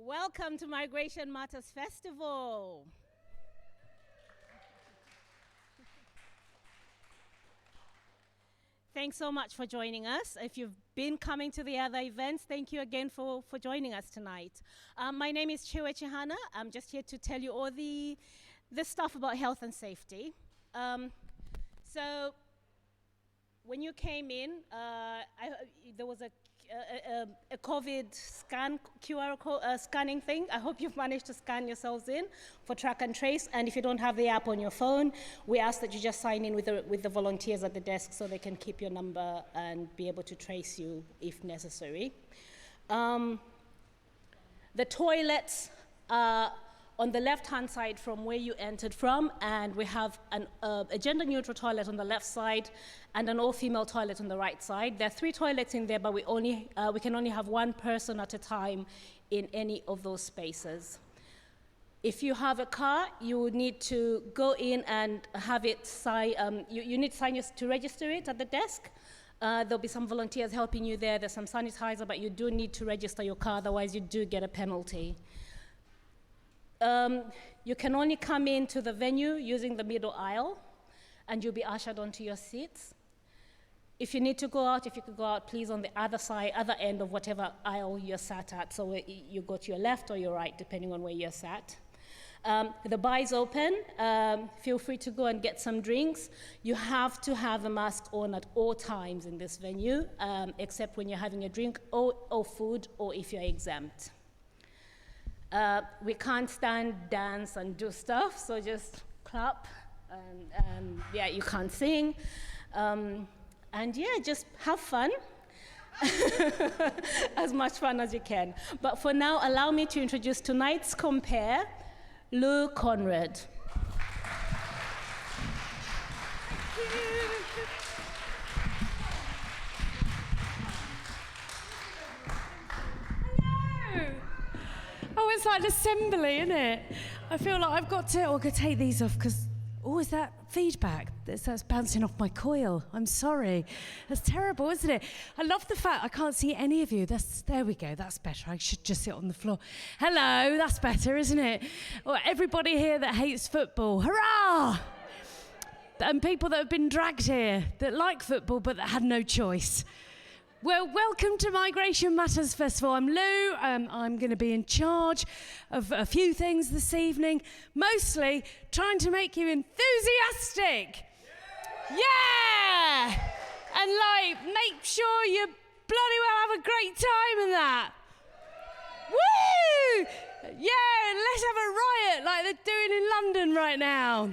Welcome to Migration Matters Festival. Thanks so much for joining us. If you've been coming to the other events, thank you again for joining us tonight. My name is Chiwe Chihana. I'm just here to tell you all the stuff about health and safety. So when you came in, there was a COVID QR scanning thing. I hope you've managed to scan yourselves in for track and trace. And if you don't have the app on your phone, we ask that you just sign in with the volunteers at the desk so they can keep your number and be able to trace you if necessary. The toilets are on the left-hand side from where you entered from, and we have a gender-neutral toilet on the left side and an all-female toilet on the right side. There are 3 toilets in there, but we can only have 1 person at a time in any of those spaces. If you have a car, you would need to go in and have it sign. You need to sign to register it at the desk. There'll be some volunteers helping you there. There's some sanitizer, but you do need to register your car, otherwise you do get a penalty. You can only come into the venue using the middle aisle, and you'll be ushered onto your seats. If you need to go out, if you could go out, please, on the other end of whatever aisle you're sat at. So you go to your left or your right, depending on where you're sat. The bar is open. Feel free to go and get some drinks. You have to have a mask on at all times in this venue, except when you're having a drink or food, or if you're exempt. We can't stand, dance, and do stuff, so just clap, and yeah, you can't sing. And yeah, just have fun, as much fun as you can. But for now, allow me to introduce tonight's compere, Lou Conrad. Oh, it's like an assembly, isn't it? I feel like I've got to take these off because, is that feedback? That's bouncing off my coil. I'm sorry. That's terrible, isn't it? I love the fact I can't see any of you. There we go, that's better. I should just sit on the floor. Hello, that's better, isn't it? Well, everybody here that hates football, hurrah! And people that have been dragged here that like football but that had no choice. Well, welcome to Migration Matters Festival. I'm Lou. I'm going to be in charge of a few things this evening, mostly trying to make you enthusiastic. Yeah! And make sure you bloody well have a great time in that. Woo! Yeah, let's have a riot like they're doing in London right now.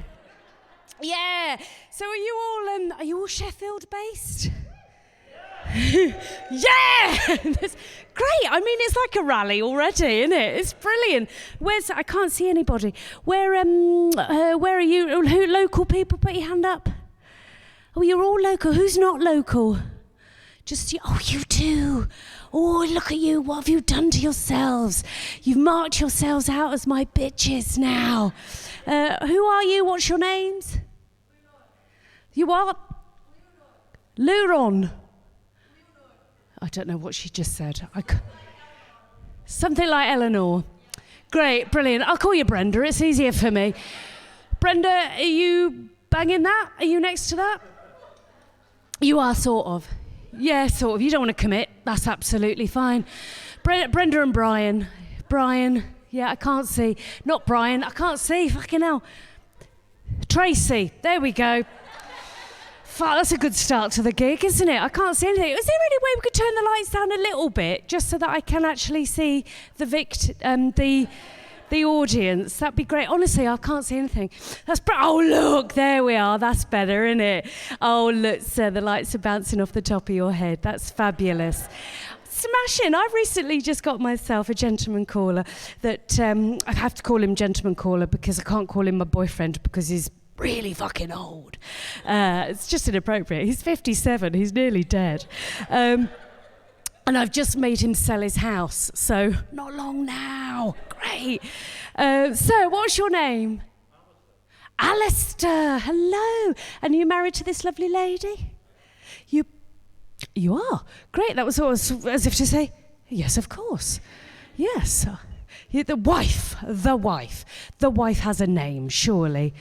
Yeah. So are you all Sheffield based? Yeah! That's great. I mean, it's like a rally already, isn't it? It's brilliant. I can't see anybody. Where are you? Who local people? Put your hand up. Oh, you're all local. Who's not local? Just you. Oh, you too. Oh, look at you. What have you done to yourselves? You've marked yourselves out as my bitches now. Who are you? What's your names? You are? Luron. I don't know what she just said. Something like Eleanor. Great, brilliant. I'll call you Brenda. It's easier for me. Brenda, are you banging that? Are you next to that? You are, sort of. Yeah, sort of. You don't want to commit. That's absolutely fine. Brenda and Brian. Brian. Yeah, I can't see. Not Brian. I can't see. Fucking hell. Tracy. There we go. That's a good start to the gig, isn't it? I can't see anything. Is there any way we could turn the lights down a little bit, just so that I can actually see the audience? That'd be great. Honestly, I can't see anything. Oh, look, there we are. That's better, isn't it? Oh, look, sir, the lights are bouncing off the top of your head. That's fabulous. Smashing. I've recently just got myself a gentleman caller that I have to call him gentleman caller because I can't call him my boyfriend because he's really fucking old. It's just inappropriate. He's 57. He's nearly dead. And I've just made him sell his house. So not long now. Great. So what's your name? Alistair. Hello. And are you married to this lovely lady? You are? Great. That was as if to say, yes, of course. Yes. The wife. The wife has a name, surely.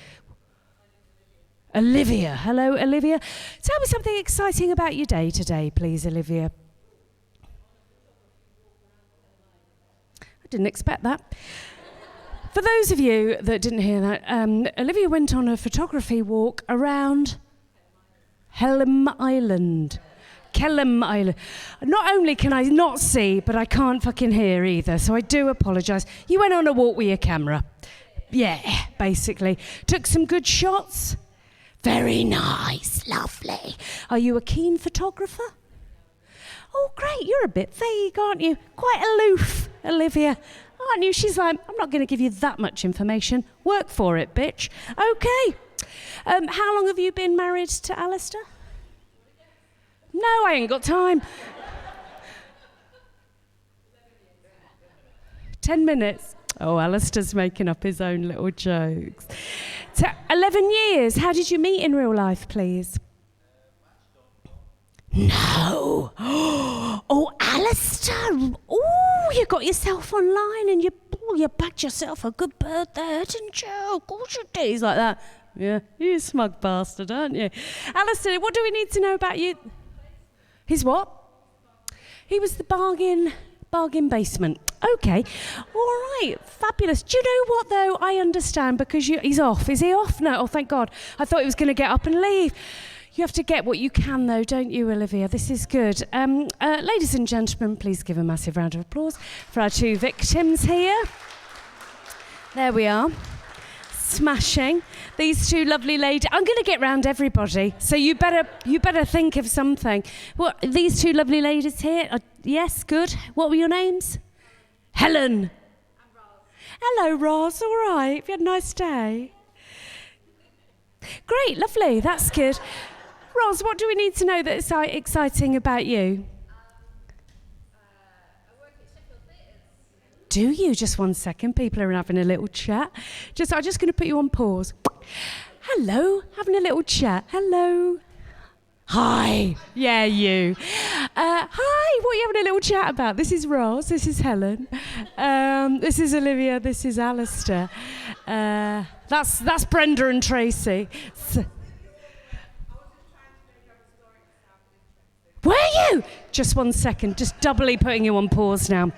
Olivia. Hello, Olivia. Tell me something exciting about your day today, please, Olivia. I didn't expect that. For those of you that didn't hear that, Olivia went on a photography walk around Kellam Island. Not only can I not see, but I can't fucking hear either, so I do apologise. You went on a walk with your camera. Yeah, basically. Took some good shots. Very nice, lovely. Are you a keen photographer? Oh, great, you're a bit vague, aren't you? Quite aloof, Olivia, aren't you? She's like, I'm not going to give you that much information. Work for it, bitch. Okay. How long have you been married to Alistair? No, I ain't got time. 10 minutes. Oh, Alistair's making up his own little jokes. 11 years. How did you meet in real life, please? No. Oh, Alistair. Oh, you got yourself online and you bagged yourself a good bird there, didn't you? Of course you did. He's like that. Yeah, you smug bastard, aren't you? Alistair, what do we need to know about you? His what? He was the bargain basement. Okay. All right. Fabulous. Do you know what, though? I understand because he's off. Is he off? No. Oh, thank God. I thought he was going to get up and leave. You have to get what you can, though, don't you, Olivia? This is good. Ladies and gentlemen, please give a massive round of applause for our two victims here. There we are. Smashing. These two lovely ladies. I'm going to get round everybody, so you better think of something. What, these two lovely ladies here? Yes, good. What were your names? Helen. And Roz. Hello, Roz. All right. Have you had a nice day? Great, lovely. That's good. Roz, what do we need to know that's exciting about you? I work at Sheffield Theatres. Do you? Just 1 second. People are having a little chat. I'm just going to put you on pause. Hello. Having a little chat. Hello. Hi. Yeah, you. Hi. What are you having a little chat about? This is Roz. This is Helen. This is Olivia. This is Alistair. That's Brenda and Tracy. Were you? Just 1 second. Just doubly putting you on pause now.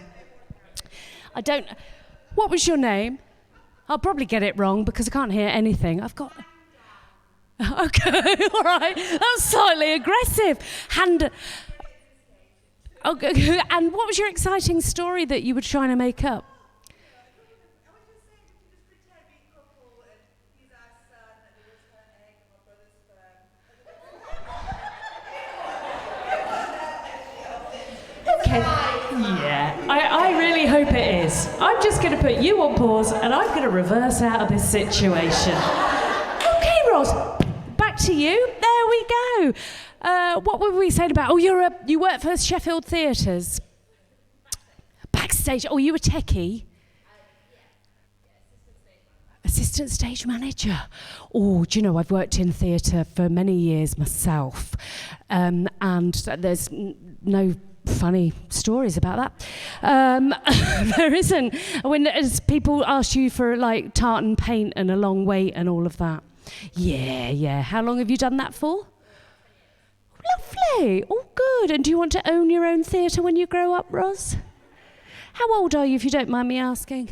What was your name? I'll probably get it wrong because I can't hear anything. Okay, all right. That's slightly aggressive. Okay. And what was your exciting story that you were trying to make up? I was just saying, just pretend being a couple and he's our son and it was her egg and my brother's sperm. Okay. Yeah, I really hope it is. I'm just going to put you on pause and I'm going to reverse out of this situation. Okay, Roz, back to you. There we go. What were we saying about? Oh, you work for Sheffield Theatres. Backstage. Oh, you a techie? Assistant stage manager. Oh, do you know, I've worked in theatre for many years myself, and there's no funny stories about that. There isn't. As people ask you for like tartan paint and a long wait and all of that. Yeah. How long have you done that for? Lovely. Oh, good. And do you want to own your own theatre when you grow up, Roz? How old are you, if you don't mind me asking?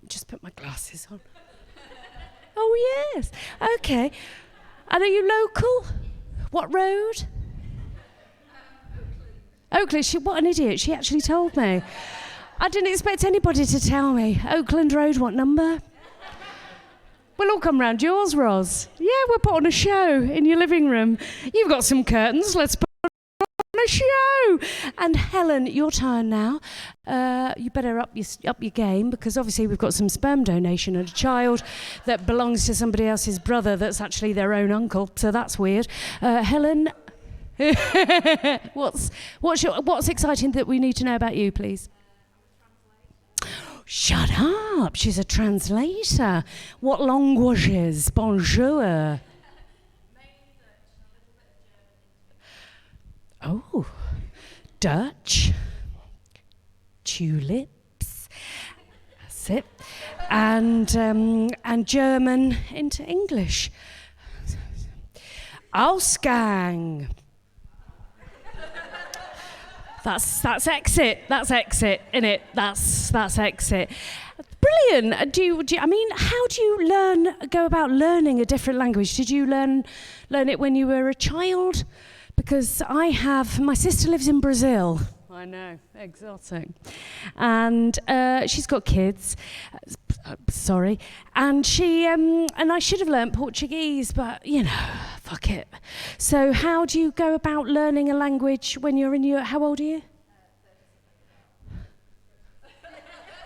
Just put my glasses on. Oh, yes. Okay. And are you local? What road? Oakland. What an idiot. She actually told me. I didn't expect anybody to tell me. Oakland Road, what number? We'll all come round yours, Roz. Yeah, we'll put on a show in your living room. You've got some curtains. Let's put on a show. And Helen, your turn now. You better up your game because obviously we've got some sperm donation and a child that belongs to somebody else's brother that's actually their own uncle. So that's weird. Helen, what's exciting that we need to know about you, please? Shut up. She's a translator. What languages? Bonjour. Oh, Dutch. Tulip. Brexit, and German into English. Ausgang. That's exit. That's exit, innit? That's exit. Brilliant. I mean, how do you go about learning a different language? Did you learn it when you were a child? Because my sister lives in Brazil. I know, exotic. And she's got kids. Sorry. And and I should have learnt Portuguese, but, fuck it. So how do you go about learning a language when you're how old are you?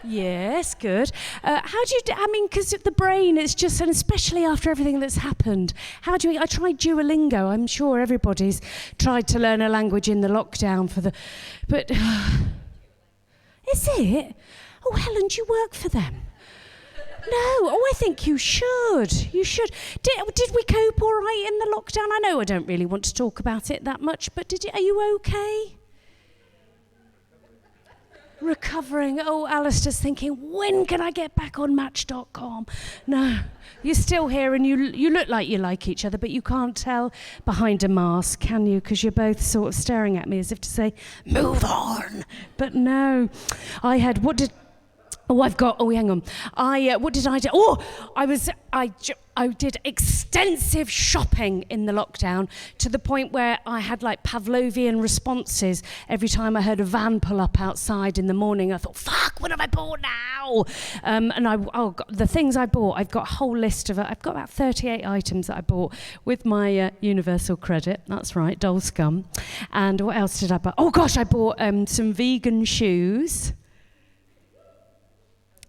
Yes, good. How do you, because the brain, it's just, and especially after everything that's happened, I tried Duolingo. I'm sure everybody's tried to learn a language in the lockdown but, is it? Oh, Helen, do you work for them? No, I think you should. You should. Did we cope all right in the lockdown? I know I don't really want to talk about it that much, but are you okay? Recovering. Oh, Alistair's thinking, when can I get back on Match.com? No, you're still here and you look like you like each other, but you can't tell behind a mask, can you? Because you're both sort of staring at me as if to say, move on. But no, hang on. What did I do? I did extensive shopping in the lockdown to the point where I had like Pavlovian responses every time I heard a van pull up outside in the morning. I thought, fuck, what have I bought now? The things I bought, I've got a whole list of it. I've got about 38 items that I bought with my Universal credit. That's right, Dole Scum. And what else did I buy? Oh gosh, I bought some vegan shoes.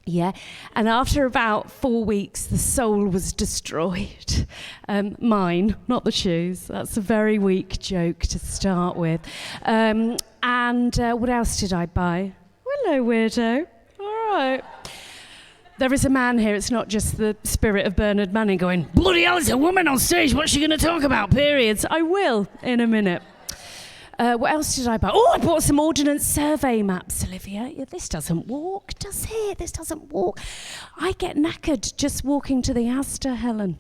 Yeah, and after about 4 weeks, the soul was destroyed. Mine, not the shoes. That's a very weak joke to start with. And what else did I buy? Hello, weirdo. All right. There is a man here. It's not just the spirit of Bernard Manning going, bloody hell, it's a woman on stage. What's she going to talk about? Periods. I will in a minute. What else did I buy? Oh, I bought some Ordnance Survey maps, Olivia. Yeah, this doesn't walk, does it? This doesn't walk. I get knackered just walking to the Asda, Helen.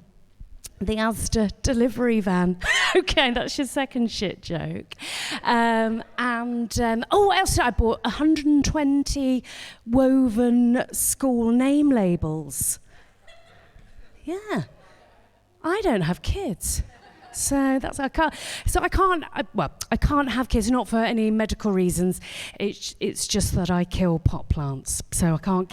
The Asda delivery van. Okay, that's your second shit joke. What else did I bought? 120 woven school name labels. Yeah. I don't have kids. So I can't have kids, not for any medical reasons. It's just that I kill pot plants. So I'm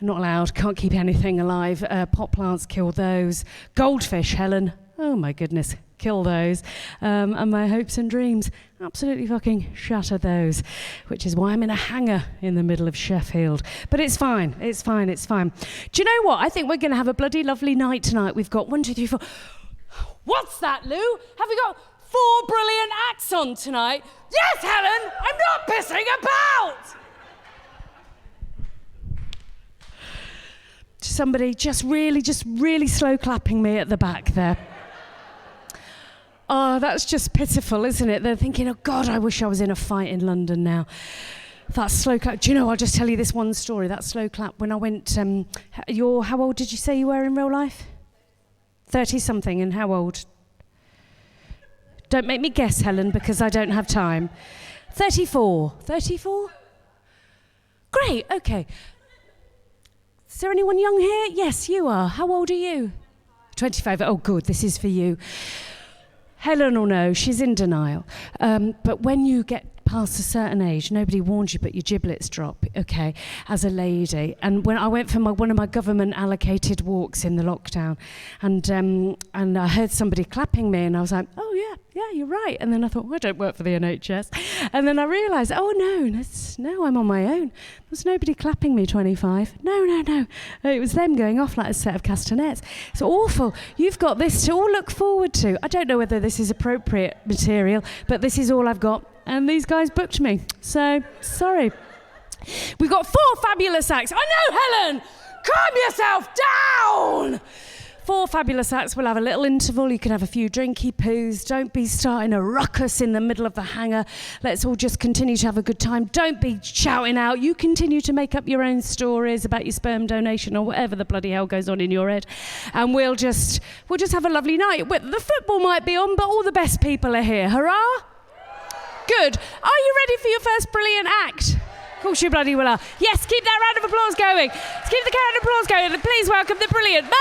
not allowed, can't keep anything alive. Pot plants, kill those. Goldfish, Helen, oh my goodness, kill those. And my hopes and dreams, absolutely fucking shatter those. Which is why I'm in a hangar in the middle of Sheffield. But it's fine. Do you know what? I think we're going to have a bloody lovely night tonight. We've got 1, 2, 3, 4... What's that, Lou? Have we got 4 brilliant acts on tonight? Yes, Helen! I'm not pissing about! Somebody just really slow clapping me at the back there. Oh, that's just pitiful, isn't it? They're thinking, oh God, I wish I was in a fight in London now. That slow clap. Do you know, I'll just tell you this one story. That slow clap, when I went, how old did you say you were in real life? 30-something, and how old? Don't make me guess, Helen, because I don't have time. 34. 34? Great, okay. Is there anyone young here? Yes, you are. How old are you? 25. Oh, good, this is for you. Helen will know, she's in denial. But when you get past a certain age, nobody warns you, but your giblets drop, okay, as a lady. And when I went for one of my government allocated walks in the lockdown, and I heard somebody clapping me, and I was like, oh yeah, you're right. And then I thought, well, I don't work for the NHS. And then I realised, oh no, I'm on my own. There's nobody clapping me, 25. No. It was them going off like a set of castanets. It's awful. You've got this to all look forward to. I don't know whether this is appropriate material, but this is all I've got. And these guys booked me. So, sorry. We've got 4 fabulous acts. I know, Helen! Calm yourself down! 4 fabulous acts. We'll have a little interval. You can have a few drinky poos. Don't be starting a ruckus in the middle of the hangar. Let's all just continue to have a good time. Don't be shouting out. You continue to make up your own stories about your sperm donation or whatever the bloody hell goes on in your head. And we'll just have a lovely night. The football might be on, but all the best people are here. Hurrah! Good. Are you ready for your first brilliant act? Of course you bloody well are. Yes, keep that round of applause going. Keep the round of applause going. And please welcome the brilliant Mo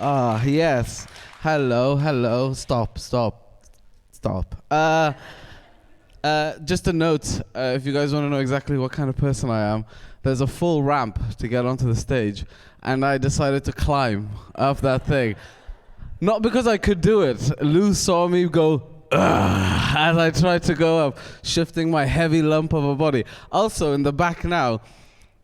Omar! Yes. Hello. Stop. Just a note, if you guys want to know exactly what kind of person I am, there's a full ramp to get onto the stage, and I decided to climb up that thing. Not because I could do it. Lou saw me go, "Ugh," as I tried to go up, shifting my heavy lump of a body. Also, in the back now,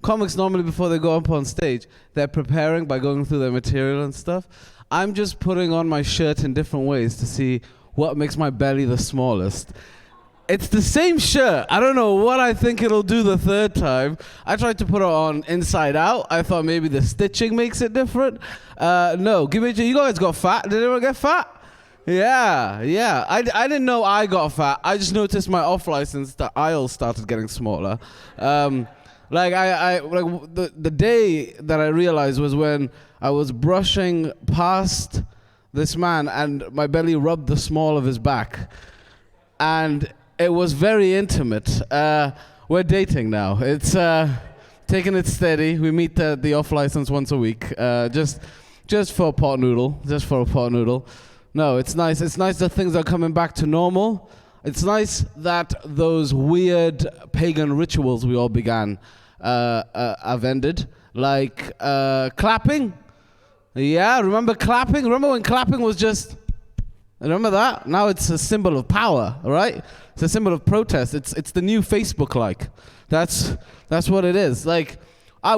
comics normally before they go up on stage, they're preparing by going through their material and stuff. I'm just putting on my shirt in different ways to see what makes my belly the smallest. It's the same shirt. I don't know what I think it'll do the third time. I tried to put it on inside out. I thought maybe the stitching makes it different. No, give me you guys got fat. Did anyone get fat? Yeah. I didn't know I got fat. I just noticed my off license, the aisles started getting smaller. The day that I realized was when I was brushing past this man and my belly rubbed the small of his back. And it was very intimate. We're dating now. It's taking it steady. We meet the off license once a week, just for a pot noodle. No, it's nice. It's nice that things are coming back to normal. It's nice that those weird pagan rituals we all began have ended, like clapping. Yeah, remember clapping? Remember when clapping was just... Remember that? Now it's a symbol of power, all right? It's a symbol of protest. It's the new Facebook like. That's what it is. Like,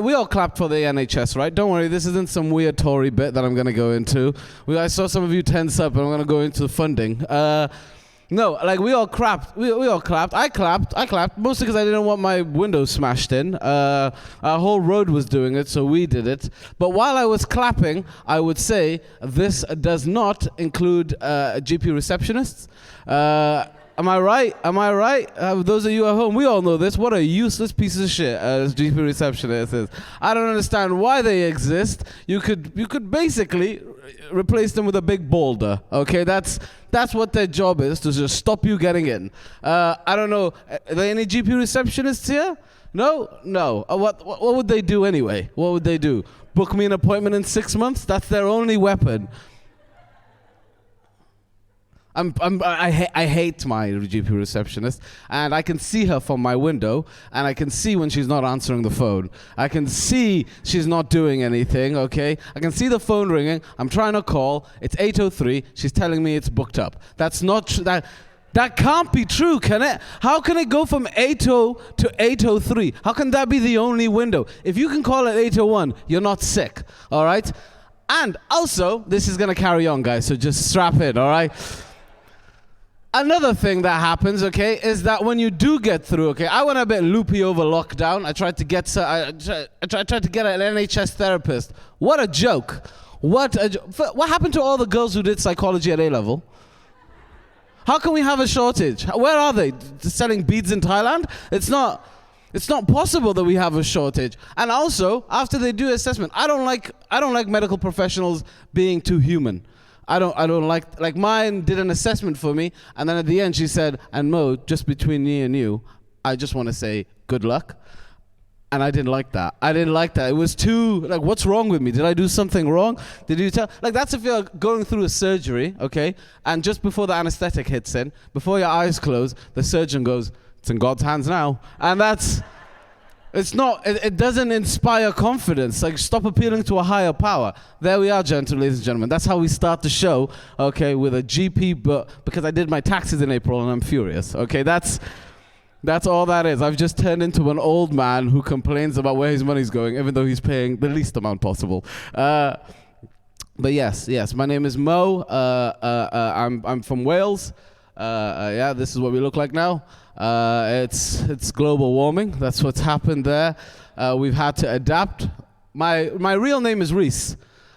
we all clapped for the NHS, right? Don't worry, this isn't some weird Tory bit that I'm going to go into. I saw some of you tense up, and I'm going to go into the funding. No, like we all clapped. We all clapped. I clapped, mostly because I didn't want my windows smashed in. Our whole road was doing it, so we did it. But while I was clapping, I would say this does not include GP receptionists. Am I right? Those of you at home, we all know this. What a useless piece of shit GP receptionist is. I don't understand why they exist. You could basically replace them with a big boulder. Okay, that's what their job is, to just stop you getting in. I don't know. Are there any GP receptionists here? No. What would they do anyway? What would they do? Book me an appointment in 6 months? That's their only weapon. I hate my GP receptionist, and I can see her from my window, and I can see when she's not answering the phone. I can see she's not doing anything, okay? I can see the phone ringing. I'm trying to call. It's 8:03. She's telling me it's booked up. That's not true. That can't be true, can it? How can it go from 8:00 to 8:03? How can that be the only window? If you can call at 8:01, you're not sick, all right? And also, this is going to carry on, guys, so just strap in, all right? Another thing that happens, okay, is that when you do get through, okay, I went a bit loopy over lockdown. I tried to get an NHS therapist. What a joke! What happened to all the girls who did psychology at A-level? How can we have a shortage? Where are they? Selling beads in Thailand? It's not possible that we have a shortage. And also, after they do assessment, I don't like medical professionals being too human. I don't like mine did an assessment for me, and then at the end she said, "And Mo, just between me and you, I just want to say good luck." And I didn't like that. It was too, like, what's wrong with me? Did I do something wrong? Did you tell? Like, that's if you're going through a surgery, okay? And just before the anesthetic hits in, before your eyes close, the surgeon goes, "It's in God's hands now." And it doesn't inspire confidence. Like, stop appealing to a higher power. There we are, ladies and gentlemen. That's how we start the show, okay, with a GP, but because I did my taxes in April and I'm furious, okay? That's all that is. I've just turned into an old man who complains about where his money's going, even though he's paying the least amount possible. But yes, my name is Mo. I'm from Wales. Yeah, this is what we look like now. It's global warming. That's what's happened there. We've had to adapt. My real name is Reese,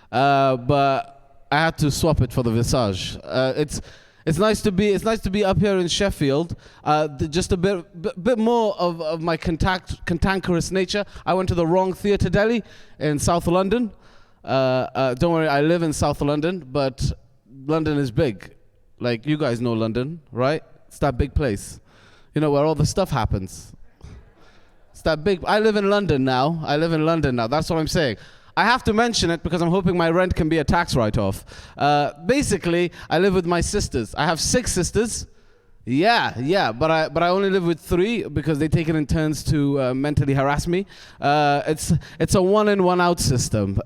but I had to swap it for the visage. It's nice to be up here in Sheffield. Just a bit more of my cantankerous nature. I went to the wrong theatre deli in South London. Don't worry, I live in South London, but London is big. Like, you guys know London, right? It's that big place. You know, where all the stuff happens. It's that big. I live in London now. That's what I'm saying. I have to mention it because I'm hoping my rent can be a tax write-off. Basically, I live with my sisters. I have 6 sisters. Yeah, but I only live with 3 because they take it in turns to mentally harass me. It's a one in, one out system.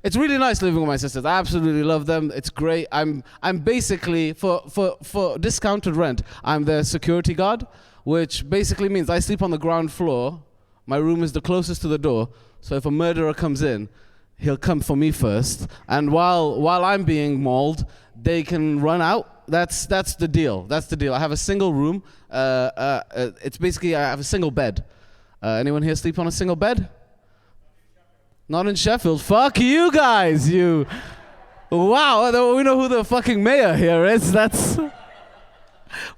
It's really nice living with my sisters. I absolutely love them. It's great. I'm basically for discounted rent, I'm their security guard, which basically means I sleep on the ground floor. My room is the closest to the door, so if a murderer comes in, he'll come for me first. And while I'm being mauled, they can run out. That's the deal. I have a single room. It's basically I have a single bed. Anyone here sleep on a single bed? Not in Sheffield. Fuck you guys, you. Wow, we know who the fucking mayor here is. That's.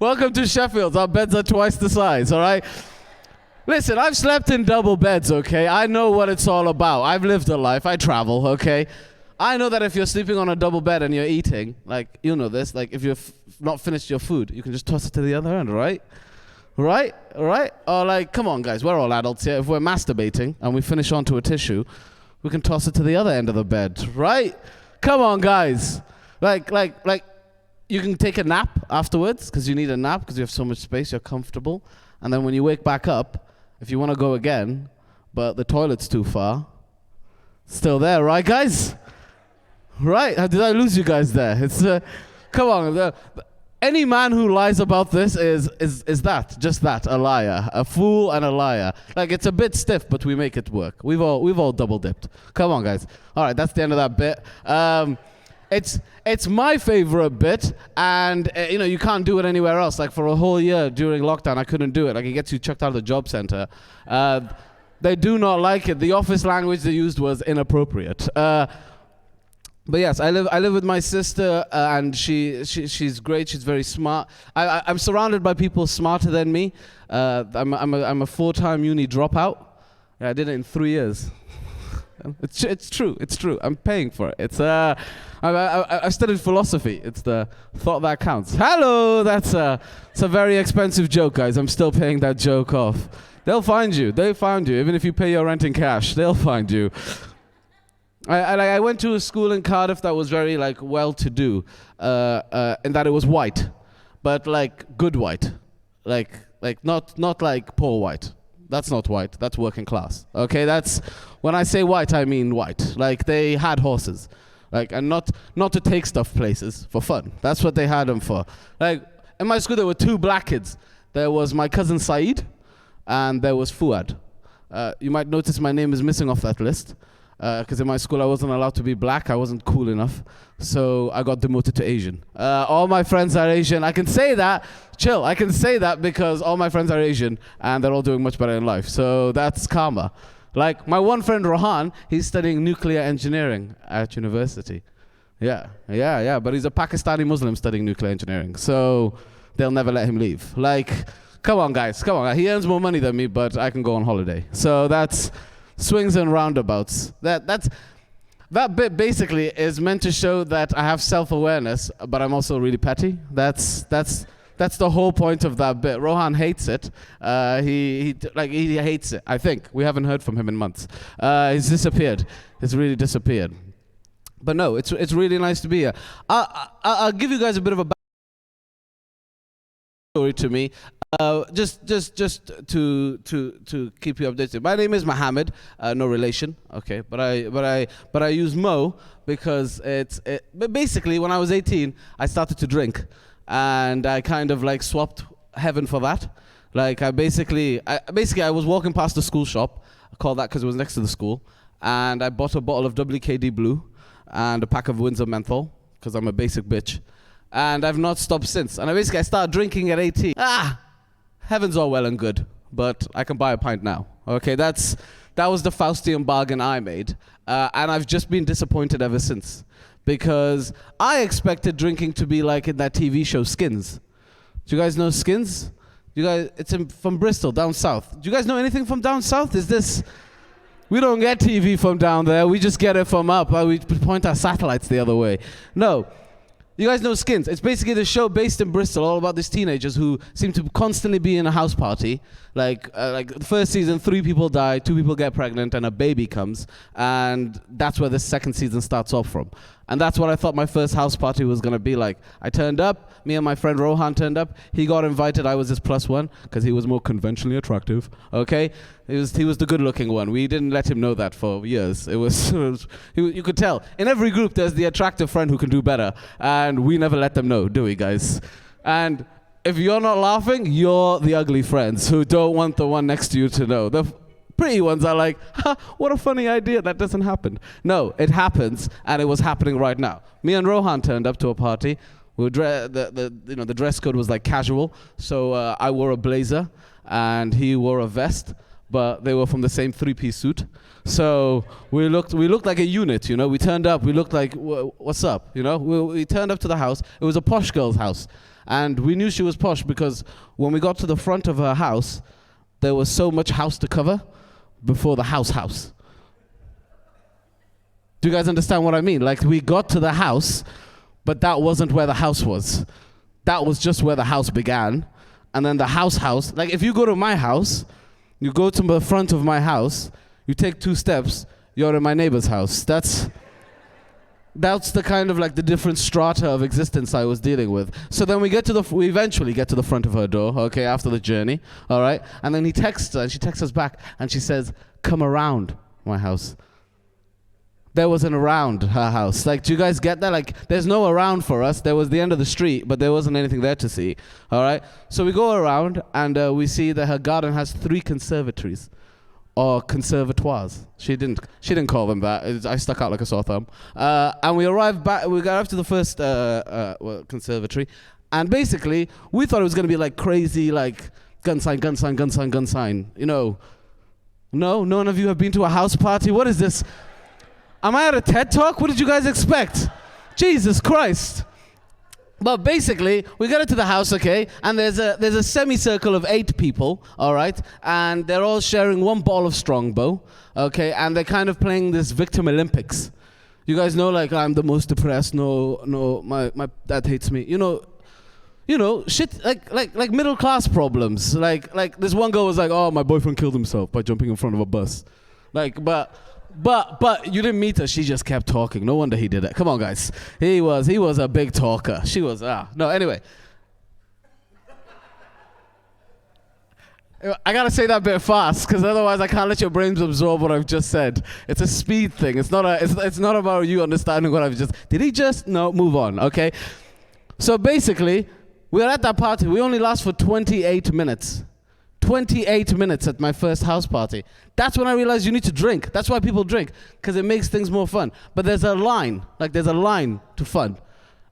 Welcome to Sheffield. Our beds are twice the size, all right? Listen, I've slept in double beds, okay? I know what it's all about. I've lived a life. I travel, okay? I know that if you're sleeping on a double bed and you're eating, like, you know this, like, if you've not finished your food, you can just toss it to the other end, right? Right? Or like, come on, guys, we're all adults here. If we're masturbating and we finish onto a tissue, we can toss it to the other end of the bed, right? Come on, guys. Like, you can take a nap afterwards because you need a nap because you have so much space, you're comfortable. And then when you wake back up, if you want to go again, but the toilet's too far, still there, right, guys? Right? Did I lose you guys there? It's come on. Any man who lies about this is just that, a liar, a fool and a liar. Like, it's a bit stiff, but we make it work. We've all double dipped. Come on, guys. All right, that's the end of that bit. It's my favorite bit, and you can't do it anywhere else. Like, for a whole year during lockdown, I couldn't do it. Like, it gets you chucked out of the job center. They do not like it. The office language they used was inappropriate. But yes, I live with my sister, and she's great. She's very smart. I'm surrounded by people smarter than me. I'm a 4-time uni dropout. Yeah, I did it in 3 years. It's true. I'm paying for it. I studied philosophy. It's the thought that counts. Hello, it's a very expensive joke, guys. I'm still paying that joke off. They'll find you. Even if you pay your rent in cash, they'll find you. I went to a school in Cardiff that was very well-to-do, in that it was white, but like good white, like not like poor white. That's not white. That's working class. Okay, that's when I say white, I mean white. Like, they had horses, and not to take stuff places for fun. That's what they had them for. Like, in my school, there were 2 black kids. There was my cousin Saeed, and there was Fuad. You might notice my name is missing off that list. Because in my school I wasn't allowed to be black, I wasn't cool enough, so I got demoted to Asian. All my friends are Asian. I can say that, I can say that because all my friends are Asian and they're all doing much better in life, so that's karma. Like, my one friend Rohan, he's studying nuclear engineering at university. Yeah, but he's a Pakistani Muslim studying nuclear engineering, so they'll never let him leave. Like, come on guys, he earns more money than me, but I can go on holiday. So that's swings and roundabouts. That bit basically is meant to show that I have self-awareness, but I'm also really petty. That's the whole point of that bit. Rohan hates it. He hates it. I think we haven't heard from him in months. He's disappeared. He's really disappeared. But no, it's really nice to be here. I'll give you guys a bit of a story to me. Just to keep you updated. My name is Mohammed, no relation, okay, but I use Mo because but basically when I was 18, I started to drink, and I kind of swapped heaven for that. Like, I was walking past the school shop. I call that because it was next to the school, and I bought a bottle of WKD Blue and a pack of Windsor Menthol because I'm a basic bitch. And I've not stopped since. And I started drinking at 18. Heaven's all well and good, but I can buy a pint now. Okay, that was the Faustian bargain I made. And I've just been disappointed ever since. Because I expected drinking to be like in that TV show Skins. Do you guys know Skins? From Bristol, down south. Do you guys know anything from down south? We don't get TV from down there. We just get it from up. We point our satellites the other way. No. You guys know Skins. It's basically the show based in Bristol, all about these teenagers who seem to constantly be in a house party. Like the first season, 3 people die, 2 people get pregnant, and a baby comes. And that's where the second season starts off from. And that's what I thought my first house party was going to be like. I turned up, me and my friend Rohan turned up. He got invited, I was his +1, because he was more conventionally attractive, okay? He was the good-looking one. We didn't let him know that for years. You could tell. In every group, there's the attractive friend who can do better, and we never let them know, do we, guys? And if you're not laughing, you're the ugly friends who don't want the one next to you to know. The pretty ones are like, what a funny idea, that doesn't happen. No, it happens, and it was happening right now. Me and Rohan turned up to a party. The dress code was like casual, so I wore a blazer, and he wore a vest, but they were from the same 3-piece suit. So we looked like a unit, you know. We turned up, we looked like, what's up, you know. We turned up to the house. It was a posh girl's house, and we knew she was posh because when we got to the front of her house, there was so much house to cover before the house. Do you guys understand what I mean? Like, we got to the house, but that wasn't where the house was. That was just where the house began. And then the house, like if you go to my house, you go to the front of my house, you take 2 steps, you're in my neighbor's house. That's the kind of like the different strata of existence I was dealing with. So then we eventually get to the front of her door, okay, after the journey, all right? And then he texts her, and she texts us back, and she says, come around my house. There was an around her house. Like, do you guys get that? Like, there's no around for us. There was the end of the street, but there wasn't anything there to see, all right? So we go around, and we see that her garden has 3 conservatories. Or conservatoires. She didn't call them that. I stuck out like a sore thumb. And we got up to the first conservatory, and basically we thought it was gonna be like crazy, like gun sign. You know, no, none of you have been to a house party. What is this? Am I at a TED Talk? What did you guys expect? Jesus Christ. But basically, we get into the house, okay, and there's a semicircle of 8 people, all right, and they're all sharing 1 ball of Strongbow, okay, and they're kind of playing this victim Olympics. You guys know, like, I'm the most depressed. No, my dad hates me. You know, shit like middle class problems. Like this one girl was like, oh, my boyfriend killed himself by jumping in front of a bus, like, But you didn't meet her. She just kept talking. No wonder he did it. Come on, guys. He was a big talker. She was no. Anyway, I gotta say that bit fast because otherwise I can't let your brains absorb what I've just said. It's a speed thing. It's not about you understanding what I've just. Did he just? No. Move on. Okay. So basically, we're at that party. We only last for 28 minutes. 28 minutes at my first house party. That's when I realized you need to drink. That's why people drink, because it makes things more fun. But there's a line to fun.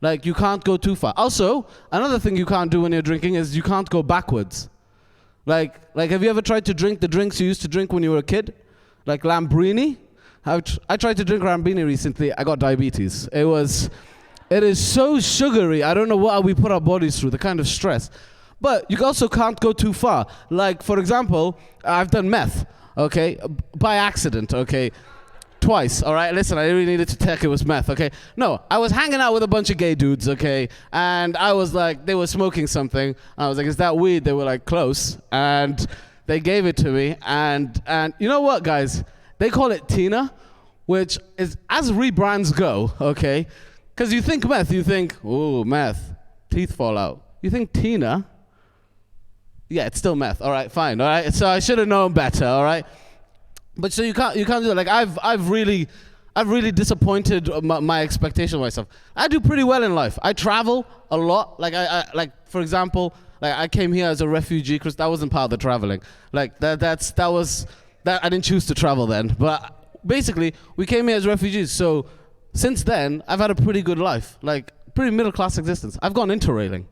Like, you can't go too far. Also, another thing you can't do when you're drinking is you can't go backwards. Like have you ever tried to drink the drinks you used to drink when you were a kid? Like Lambrini? I tried to drink Lambrini recently. I got diabetes. It is so sugary. I don't know what we put our bodies through, the kind of stress. But you also can't go too far. Like, for example, I've done meth, okay, by accident, okay, twice, all right? Listen, I really needed to check it was meth, okay? No, I was hanging out with a bunch of gay dudes, okay, and I was like, they were smoking something. I was like, is that weed? They were like, close, and they gave it to me, and you know what, guys? They call it Tina, which is, as rebrands go, okay, because you think meth, you think, ooh, meth, teeth fall out. You think Tina, yeah, it's still meth. All right, fine. All right, so I should have known better. All right, but so you can't do it. Like I've really disappointed my expectation of myself. I do pretty well in life. I travel a lot. Like I like, for example, like I came here as a refugee because that wasn't part of the traveling. Like that I didn't choose to travel then. But basically, we came here as refugees. So since then, I've had a pretty good life. Like pretty middle class existence. I've gone interrailing.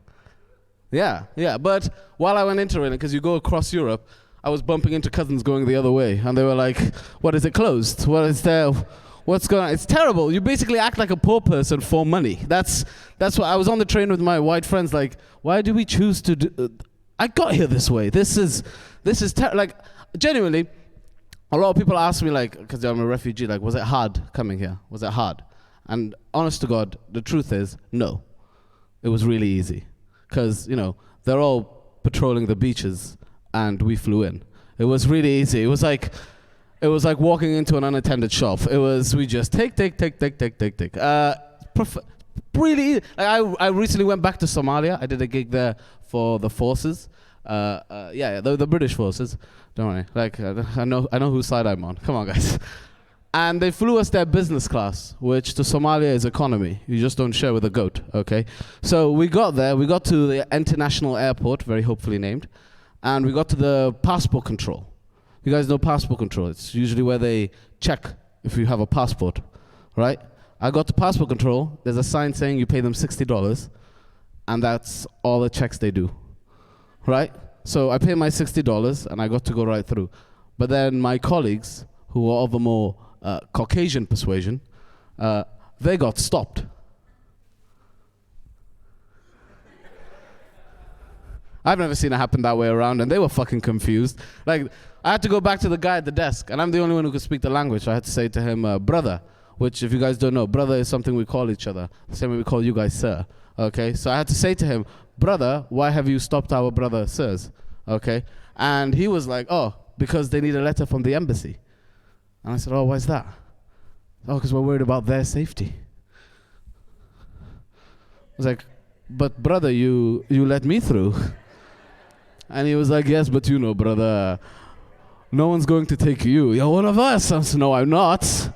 Yeah, yeah. But while I went interrailing, because you go across Europe, I was bumping into cousins going the other way, and they were like, "What is it closed? What is there? What's going on?" It's terrible. You basically act like a poor person for money. That's what I was on the train with my white friends. Like, why do we choose to do? I got here this way. This is like genuinely. A lot of people ask me, like, because I'm a refugee, like, was it hard coming here? Was it hard? And honest to God, the truth is, no. It was really easy. Because, you know, they're all patrolling the beaches, and we flew in. It was really easy. It was like walking into an unattended shop. We just take. Really easy. Like, I recently went back to Somalia. I did a gig there for the forces. The British forces. Don't worry. Like, I know whose side I'm on. Come on, guys. And they flew us there business class, which to Somalia is economy. You just don't share with a goat, okay? So we got there. We got to the international airport, very hopefully named, and we got to the passport control. You guys know passport control. It's usually where they check if you have a passport, right? I got to passport control. There's a sign saying you pay them $60, and that's all the checks they do, right? So I paid my $60, and I got to go right through. But then my colleagues, who were of a more Caucasian persuasion, they got stopped. I've never seen it happen that way around, and they were fucking confused. Like, I had to go back to the guy at the desk, and I'm the only one who could speak the language. So I had to say to him, brother, which if you guys don't know, brother is something we call each other, the same way we call you guys sir. Okay, so I had to say to him, brother, why have you stopped our brother sirs? Okay, and he was like, oh, because they need a letter from the embassy. And I said, oh, why is that? Oh, because we're worried about their safety. I was like, but brother, you let me through. And he was like, yes, but you know, brother, no one's going to take you. You're one of us. I said, no, I'm not.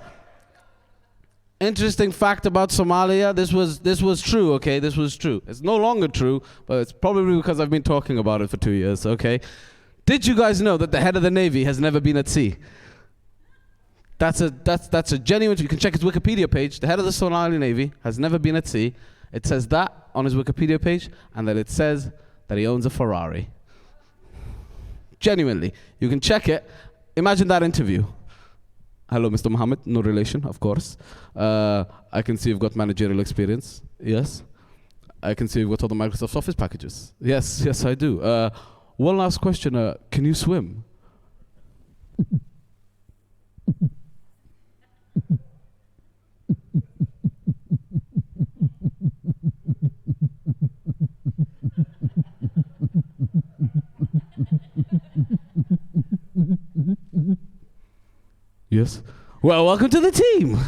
Interesting fact about Somalia, this was true, okay? This was true. It's no longer true, but it's probably because I've been talking about it for 2 years, okay? Did you guys know that the head of the Navy has never been at sea? That's a genuine, you can check his Wikipedia page. The head of the Somali Navy has never been at sea. It says that on his Wikipedia page, and then it says that he owns a Ferrari. Genuinely. You can check it. Imagine that interview. Hello, Mr. Mohammed. No relation, of course. I can see you've got managerial experience. Yes. I can see you've got all the Microsoft Office packages. Yes, I do. One last question. Can you swim? Yes. Well, welcome to the team.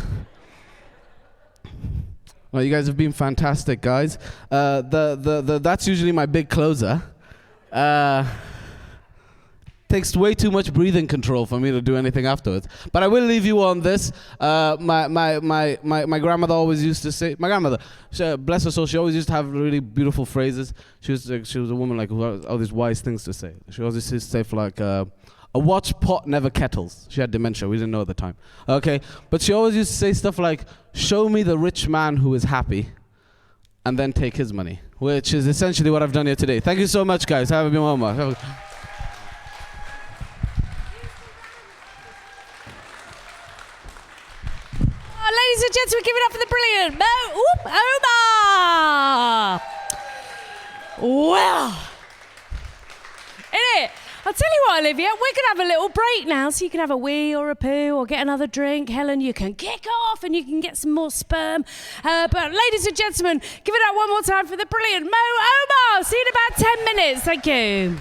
Well, you guys have been fantastic, guys. That's usually my big closer. Takes way too much breathing control for me to do anything afterwards. But I will leave you on this. My grandmother always used to say, bless her soul, she always used to have really beautiful phrases. She was a woman like who had all these wise things to say. She always used to say for like, a watch pot never kettles. She had dementia, we didn't know at the time. Okay, but she always used to say stuff like, show me the rich man who is happy, and then take his money, which is essentially what I've done here today. Thank you so much, guys. Have a good moment. Ladies and gentlemen, give it up for the brilliant Omar! Well, innit? I'll tell you what, Olivia, we're going to have a little break now, so you can have a wee or a poo or get another drink. Helen, you can kick off and you can get some more sperm. But ladies and gentlemen, give it up one more time for the brilliant Mo Omar. See you in about 10 minutes. Thank you.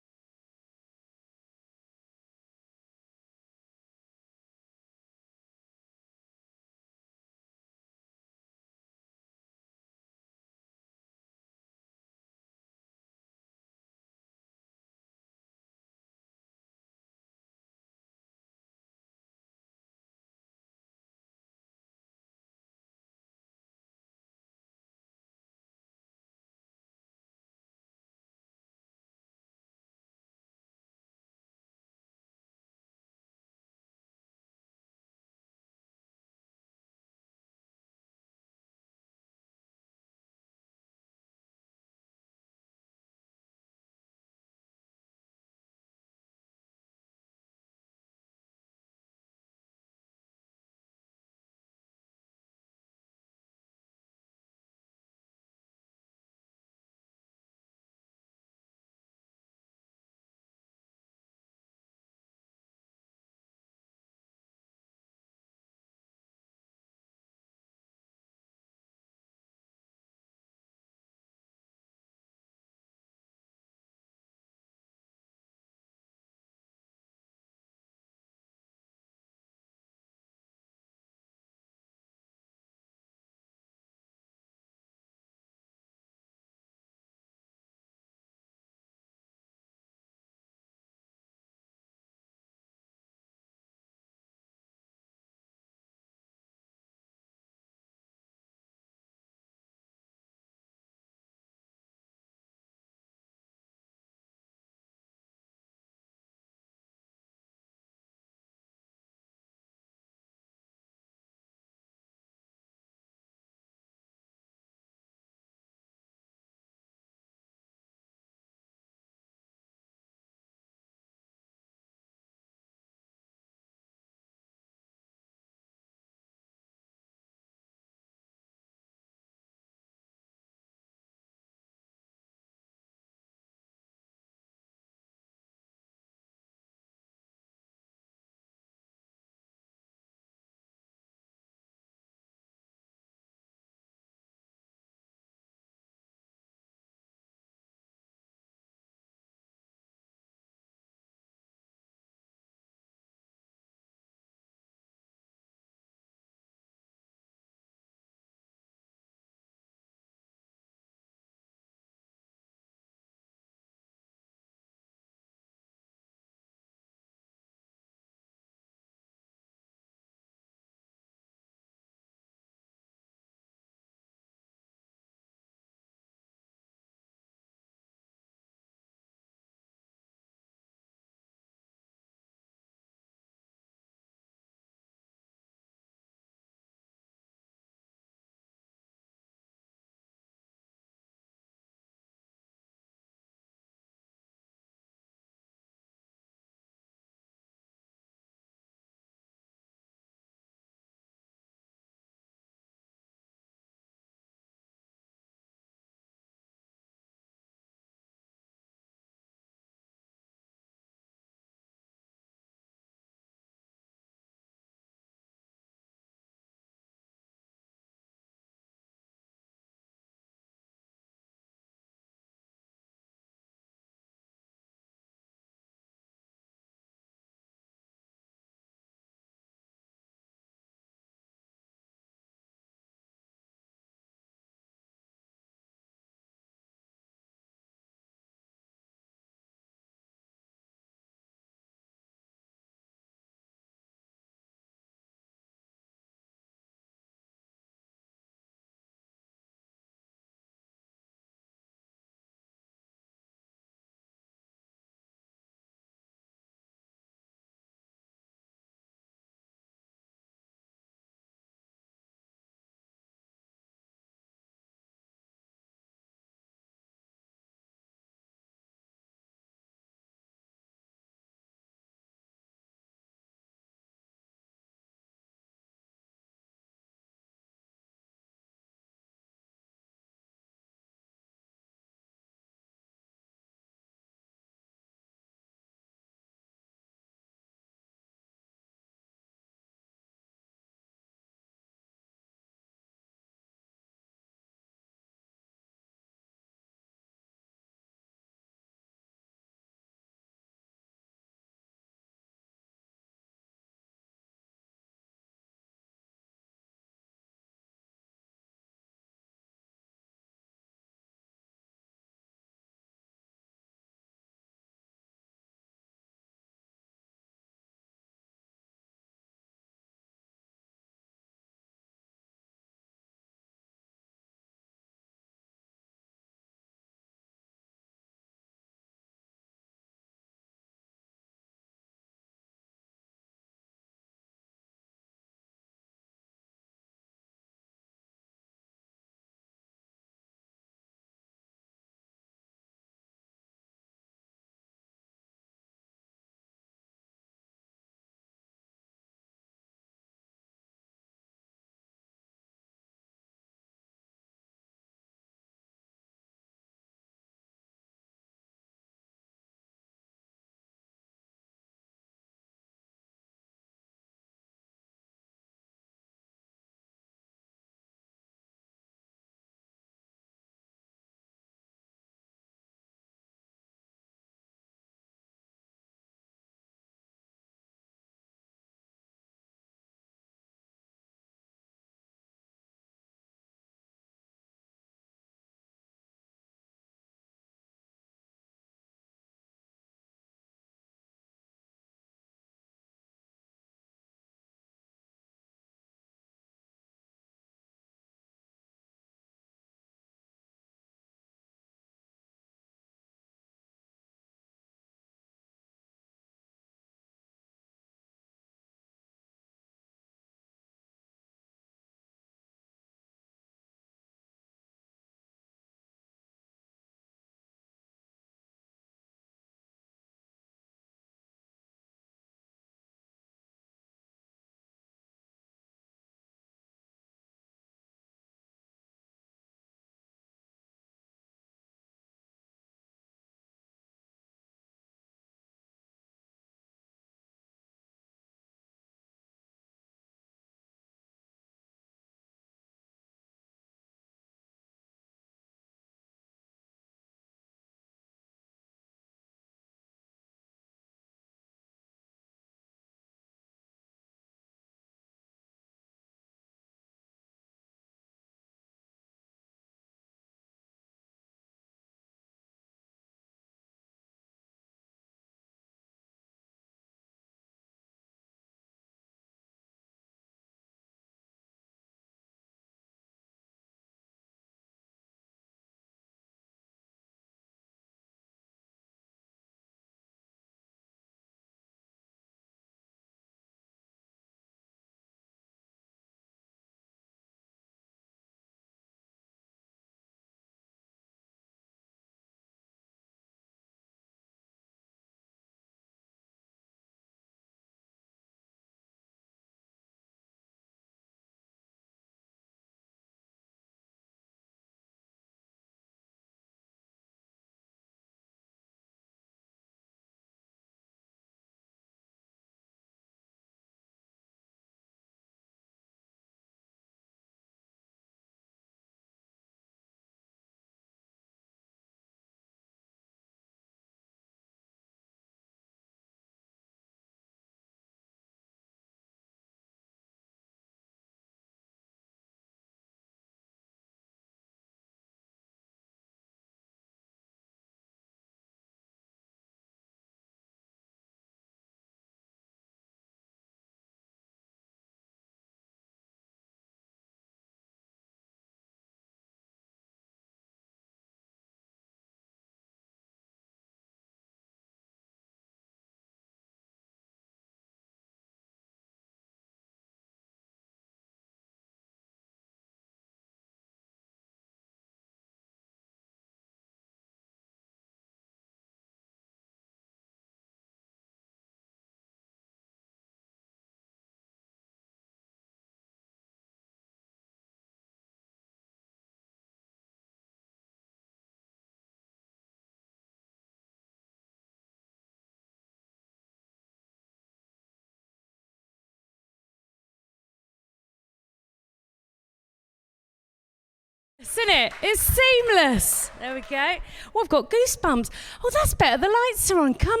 Isn't it? It's seamless. There we go. Oh, I've got goosebumps. Oh, that's better. The lights are on. Come.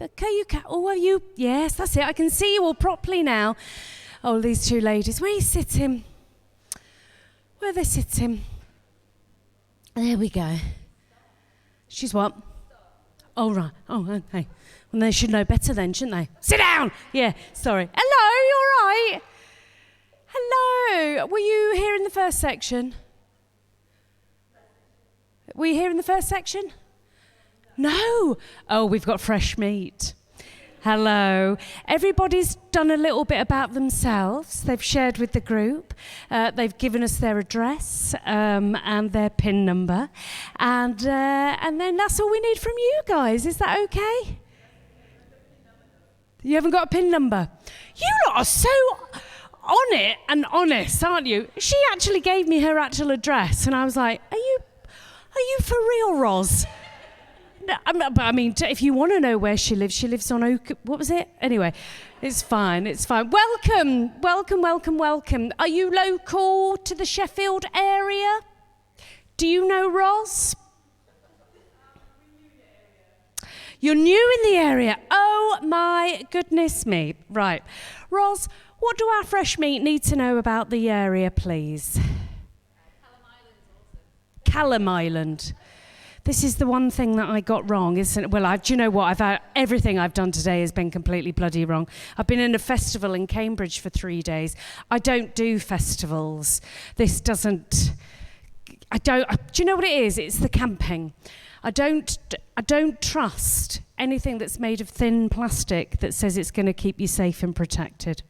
Okay, you can. Oh, are you? Yes, that's it. I can see you all properly now. Oh, these two ladies. Where are you sitting? Where are they sitting? There we go. She's what? Oh, right. Oh, okay. Well, they should know better then, shouldn't they? Sit down! Yeah, sorry. Hello, you all right? Hello. Were you here in the first section? Were you here in the first section? No. Oh, we've got fresh meat. Hello. Everybody's done a little bit about themselves. They've shared with the group. They've given us their address and their PIN number. And then that's all we need from you guys. Is that okay? You haven't got a PIN number? You lot are so on it and honest, aren't you? She actually gave me her actual address, and I was like, Are you for real, Roz? No, I mean, if you want to know where she lives on Oak... What was it? Anyway, it's fine. Welcome. Are you local to the Sheffield area? Do you know Roz? You're new in the area. Oh, my goodness me. Right. Roz, what do our fresh meat need to know about the area, please? Callum Island. This is the one thing that I got wrong, isn't it? Well, do you know what? Everything I've done today has been completely bloody wrong. I've been in a festival in Cambridge for 3 days. I don't do festivals. Do you know what it is? It's the camping. I don't trust anything that's made of thin plastic that says it's going to keep you safe and protected.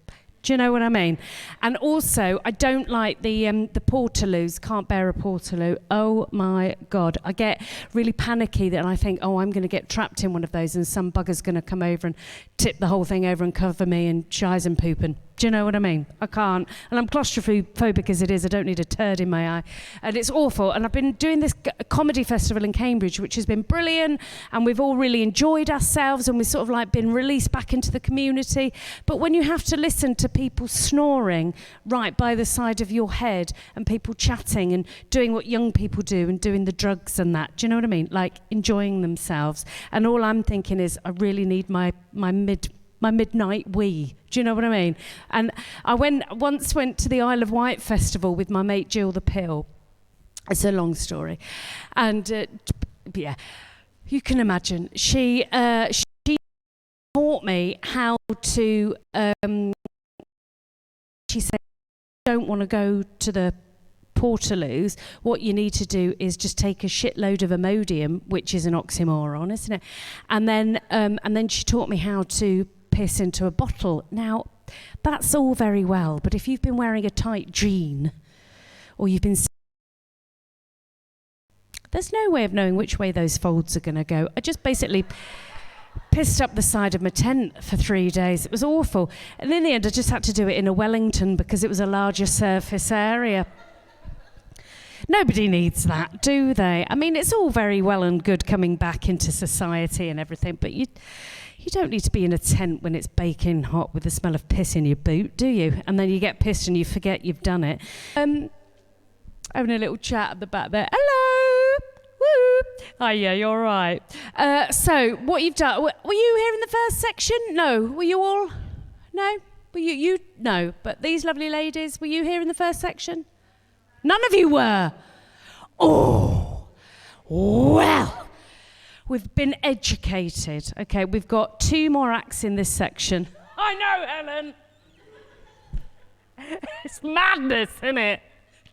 Do you know what I mean? And also, I don't like the portaloos. Can't bear a portaloo. Oh my God. I get really panicky that I think, I'm going to get trapped in one of those and some bugger's going to come over and tip the whole thing over and cover me in shies and pooping. Do you know what I mean? I can't. And I'm claustrophobic as it is. I don't need a turd in my eye. And it's awful. And I've been doing this comedy festival in Cambridge, which has been brilliant. And we've all really enjoyed ourselves. And we've sort of like been released back into the community. But when you have to listen to people snoring right by the side of your head and people chatting and doing what young people do and doing the drugs and that, do you know what I mean? Like enjoying themselves. And all I'm thinking is I really need my midnight wee. Do you know what I mean? And I once went to the Isle of Wight festival with my mate Jill the Pill. It's a long story. And yeah, you can imagine. She taught me how to, she said, don't want to go to the portaloos. What you need to do is just take a shitload of Imodium, which is an oxymoron, isn't it? And then she taught me how to piss into a bottle. Now, that's all very well, but if you've been wearing a tight jean, or you've been... There's no way of knowing which way those folds are going to go. I just basically pissed up the side of my tent for 3 days. It was awful. And in the end, I just had to do it in a Wellington because it was a larger surface area. Nobody needs that, do they? I mean, it's all very well and good coming back into society and everything, but you don't need to be in a tent when it's baking hot with the smell of piss in your boot, do you? And then you get pissed and you forget you've done it. Having a little chat at the back there. Hello! Woo! Oh, yeah, you're right. So, what you've done... Were you here in the first section? No. Were you all? No? Were you? No. But these lovely ladies, were you here in the first section? None of you were. Oh, well, we've been educated. Okay, we've got 2 more acts in this section. I know, Helen. It's madness, isn't it?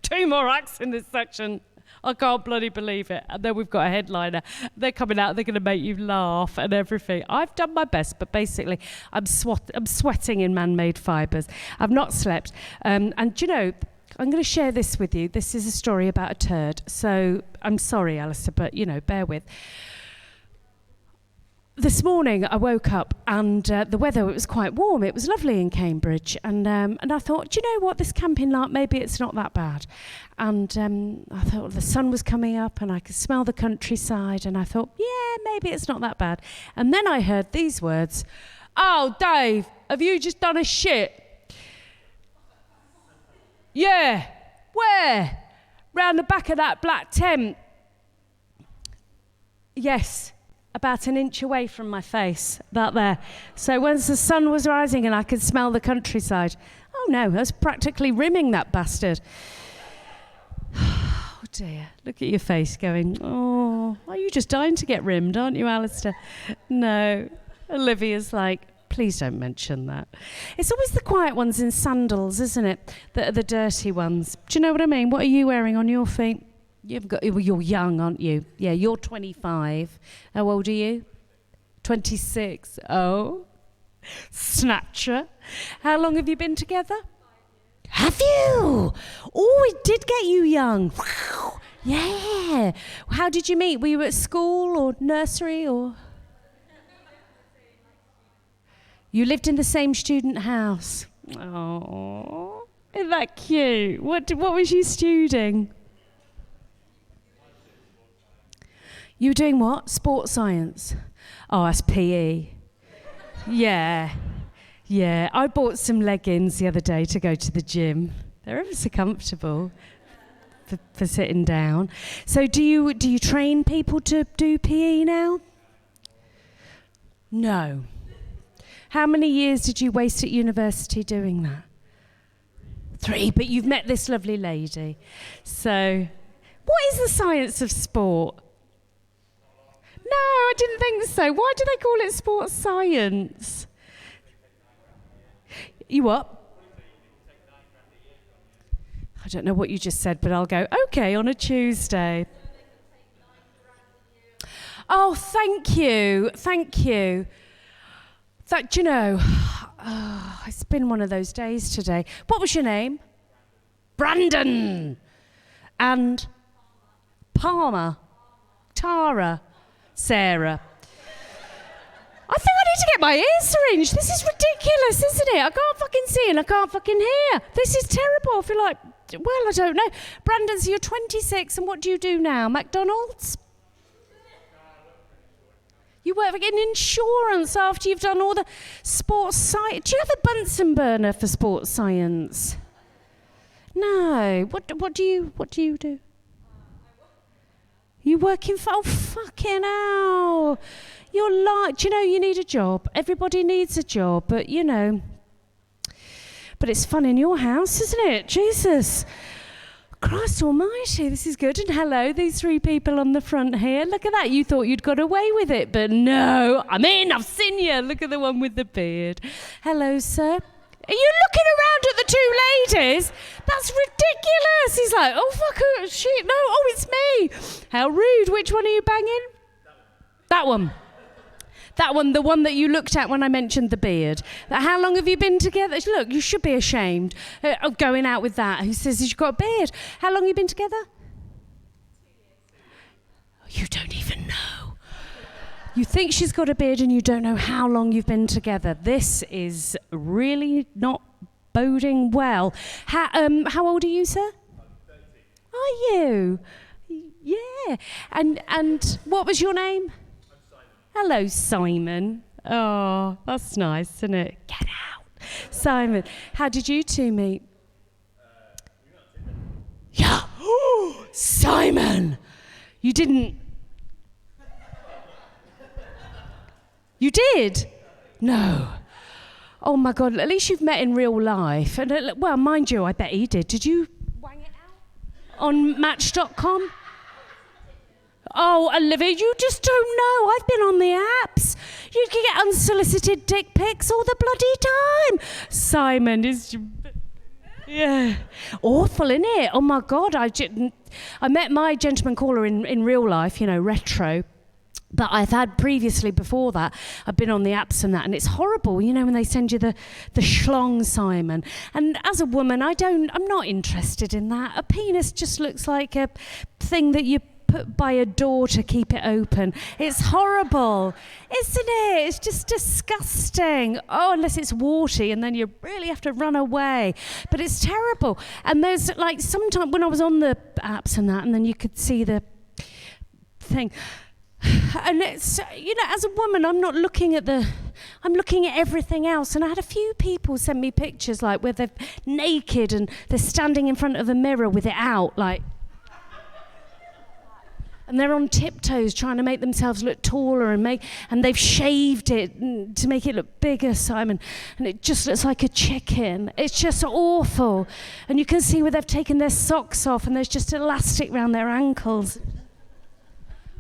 2 more acts in this section. I can't bloody believe it. And then we've got a headliner. They're coming out, they're going to make you laugh and everything. I've done my best, but basically I'm sweating in man-made fibres. I've not slept. And do you know... I'm going to share this with you. This is a story about a turd. So I'm sorry, Alistair, but, bear with. This morning I woke up and the weather, it was quite warm. It was lovely in Cambridge. And I thought, do you know what, this camping light, maybe it's not that bad. And I thought the sun was coming up and I could smell the countryside. And I thought, yeah, maybe it's not that bad. And then I heard these words, "Oh, Dave, have you just done a shit?" Yeah. Where? round the back of that black tent. Yes, about an inch away from my face, about there. So once the sun was rising and I could smell the countryside. Oh no, I was practically rimming that bastard. Oh dear, look at your face going, oh, are you just dying to get rimmed, aren't you, Alistair? No, Olivia's like, please don't mention that. It's always the quiet ones in sandals, isn't it, that are the dirty ones. Do you know what I mean? What are you wearing on your feet? You're young, aren't you? Yeah, you're 25. How old are you? 26. Oh, snatcher. How long have you been together? Have you? Oh, it did get you young. Wow. Yeah. How did you meet? Were you at school or nursery or? You lived in the same student house. Oh, isn't that cute? What was you studying? You were doing what? Sports science? Oh, that's PE. Yeah. Yeah. I bought some leggings the other day to go to the gym. They're ever so comfortable for sitting down. So do you train people to do PE now? No. How many years did you waste at university doing that? 3, but you've met this lovely lady. So, what is the science of sport? No, I didn't think so. Why do they call it sports science? You what? I don't know what you just said, but I'll go, okay, on a Tuesday. Oh, thank you. Thank you. That, you know, it's been one of those days today. What was your name? Brandon. And Palmer. Tara. Sarah. I think I need to get my ears syringed. This is ridiculous, isn't it? I can't fucking see and I can't fucking hear. This is terrible. I feel like, well, I don't know. Brandon, so you're 26 and what do you do now? McDonald's? You work in insurance after you've done all the sports science. Do you have a Bunsen burner for sports science? No. What do you do? You working for? Oh fucking hell! You're like, do you know you need a job? Everybody needs a job, but you know. But it's fun in your house, isn't it? Jesus. Christ almighty, this is good. And hello, these 3 people on the front here. Look at that. You thought you'd got away with it, but no. I'm in. I've seen you. Look at the one with the beard. Hello, sir. Are you looking around at the 2 ladies? That's ridiculous. He's like, oh, fuck, shit, no, oh, it's me. How rude. Which one are you banging? That one. That one, the one that you looked at when I mentioned the beard. How long have you been together? Look, you should be ashamed of going out with that. Who says you've got a beard? How long have you been together? 2 years. You don't even know. You think she's got a beard and you don't know how long you've been together. This is really not boding well. How old are you, sir? I'm 30. Are you? Yeah. And what was your name? Hello, Simon. Oh, that's nice, isn't it? Get out. Simon, how did you 2 meet? Yeah. Simon! You didn't... You did? No. Oh, my God. At least you've met in real life. And well, mind you, I bet he did. Did you wang it out? On Match.com? Oh, Olivia, you just don't know. I've been on the apps. You can get unsolicited dick pics all the bloody time. Simon is... Yeah. Awful, innit? Oh, my God. I met my gentleman caller in real life, you know, retro. But I've had previously before that, I've been on the apps and that, and it's horrible, you know, when they send you the schlong, Simon. And as a woman, I'm not interested in that. A penis just looks like a thing that you put by a door to keep it open. It's horrible, isn't it? It's just disgusting. Oh, unless it's warty and then you really have to run away. But it's terrible. And there's like sometimes when I was on the apps and that, and then you could see the thing. And it's, you know, as a woman, I'm looking at everything else. And I had a few people send me pictures like where they're naked and they're standing in front of a mirror with it out, like, And they're on tiptoes trying to make themselves look taller and they've shaved it to make it look bigger, Simon. And it just looks like a chicken. It's just awful. And you can see where they've taken their socks off and there's just elastic around their ankles.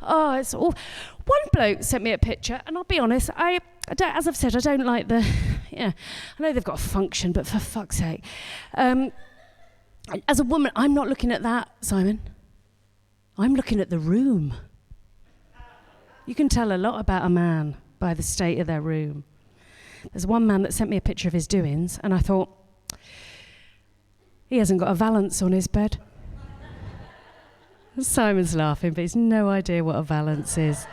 Oh, it's awful. One bloke sent me a picture, and I'll be honest, I don't, as I've said, I don't like the, I know they've got a function, but for fuck's sake. As a woman, I'm not looking at that, Simon. I'm looking at the room. You can tell a lot about a man by the state of their room. There's one man that sent me a picture of his doings, and I thought, he hasn't got a valance on his bed. Simon's laughing, but he's no idea what a valance is.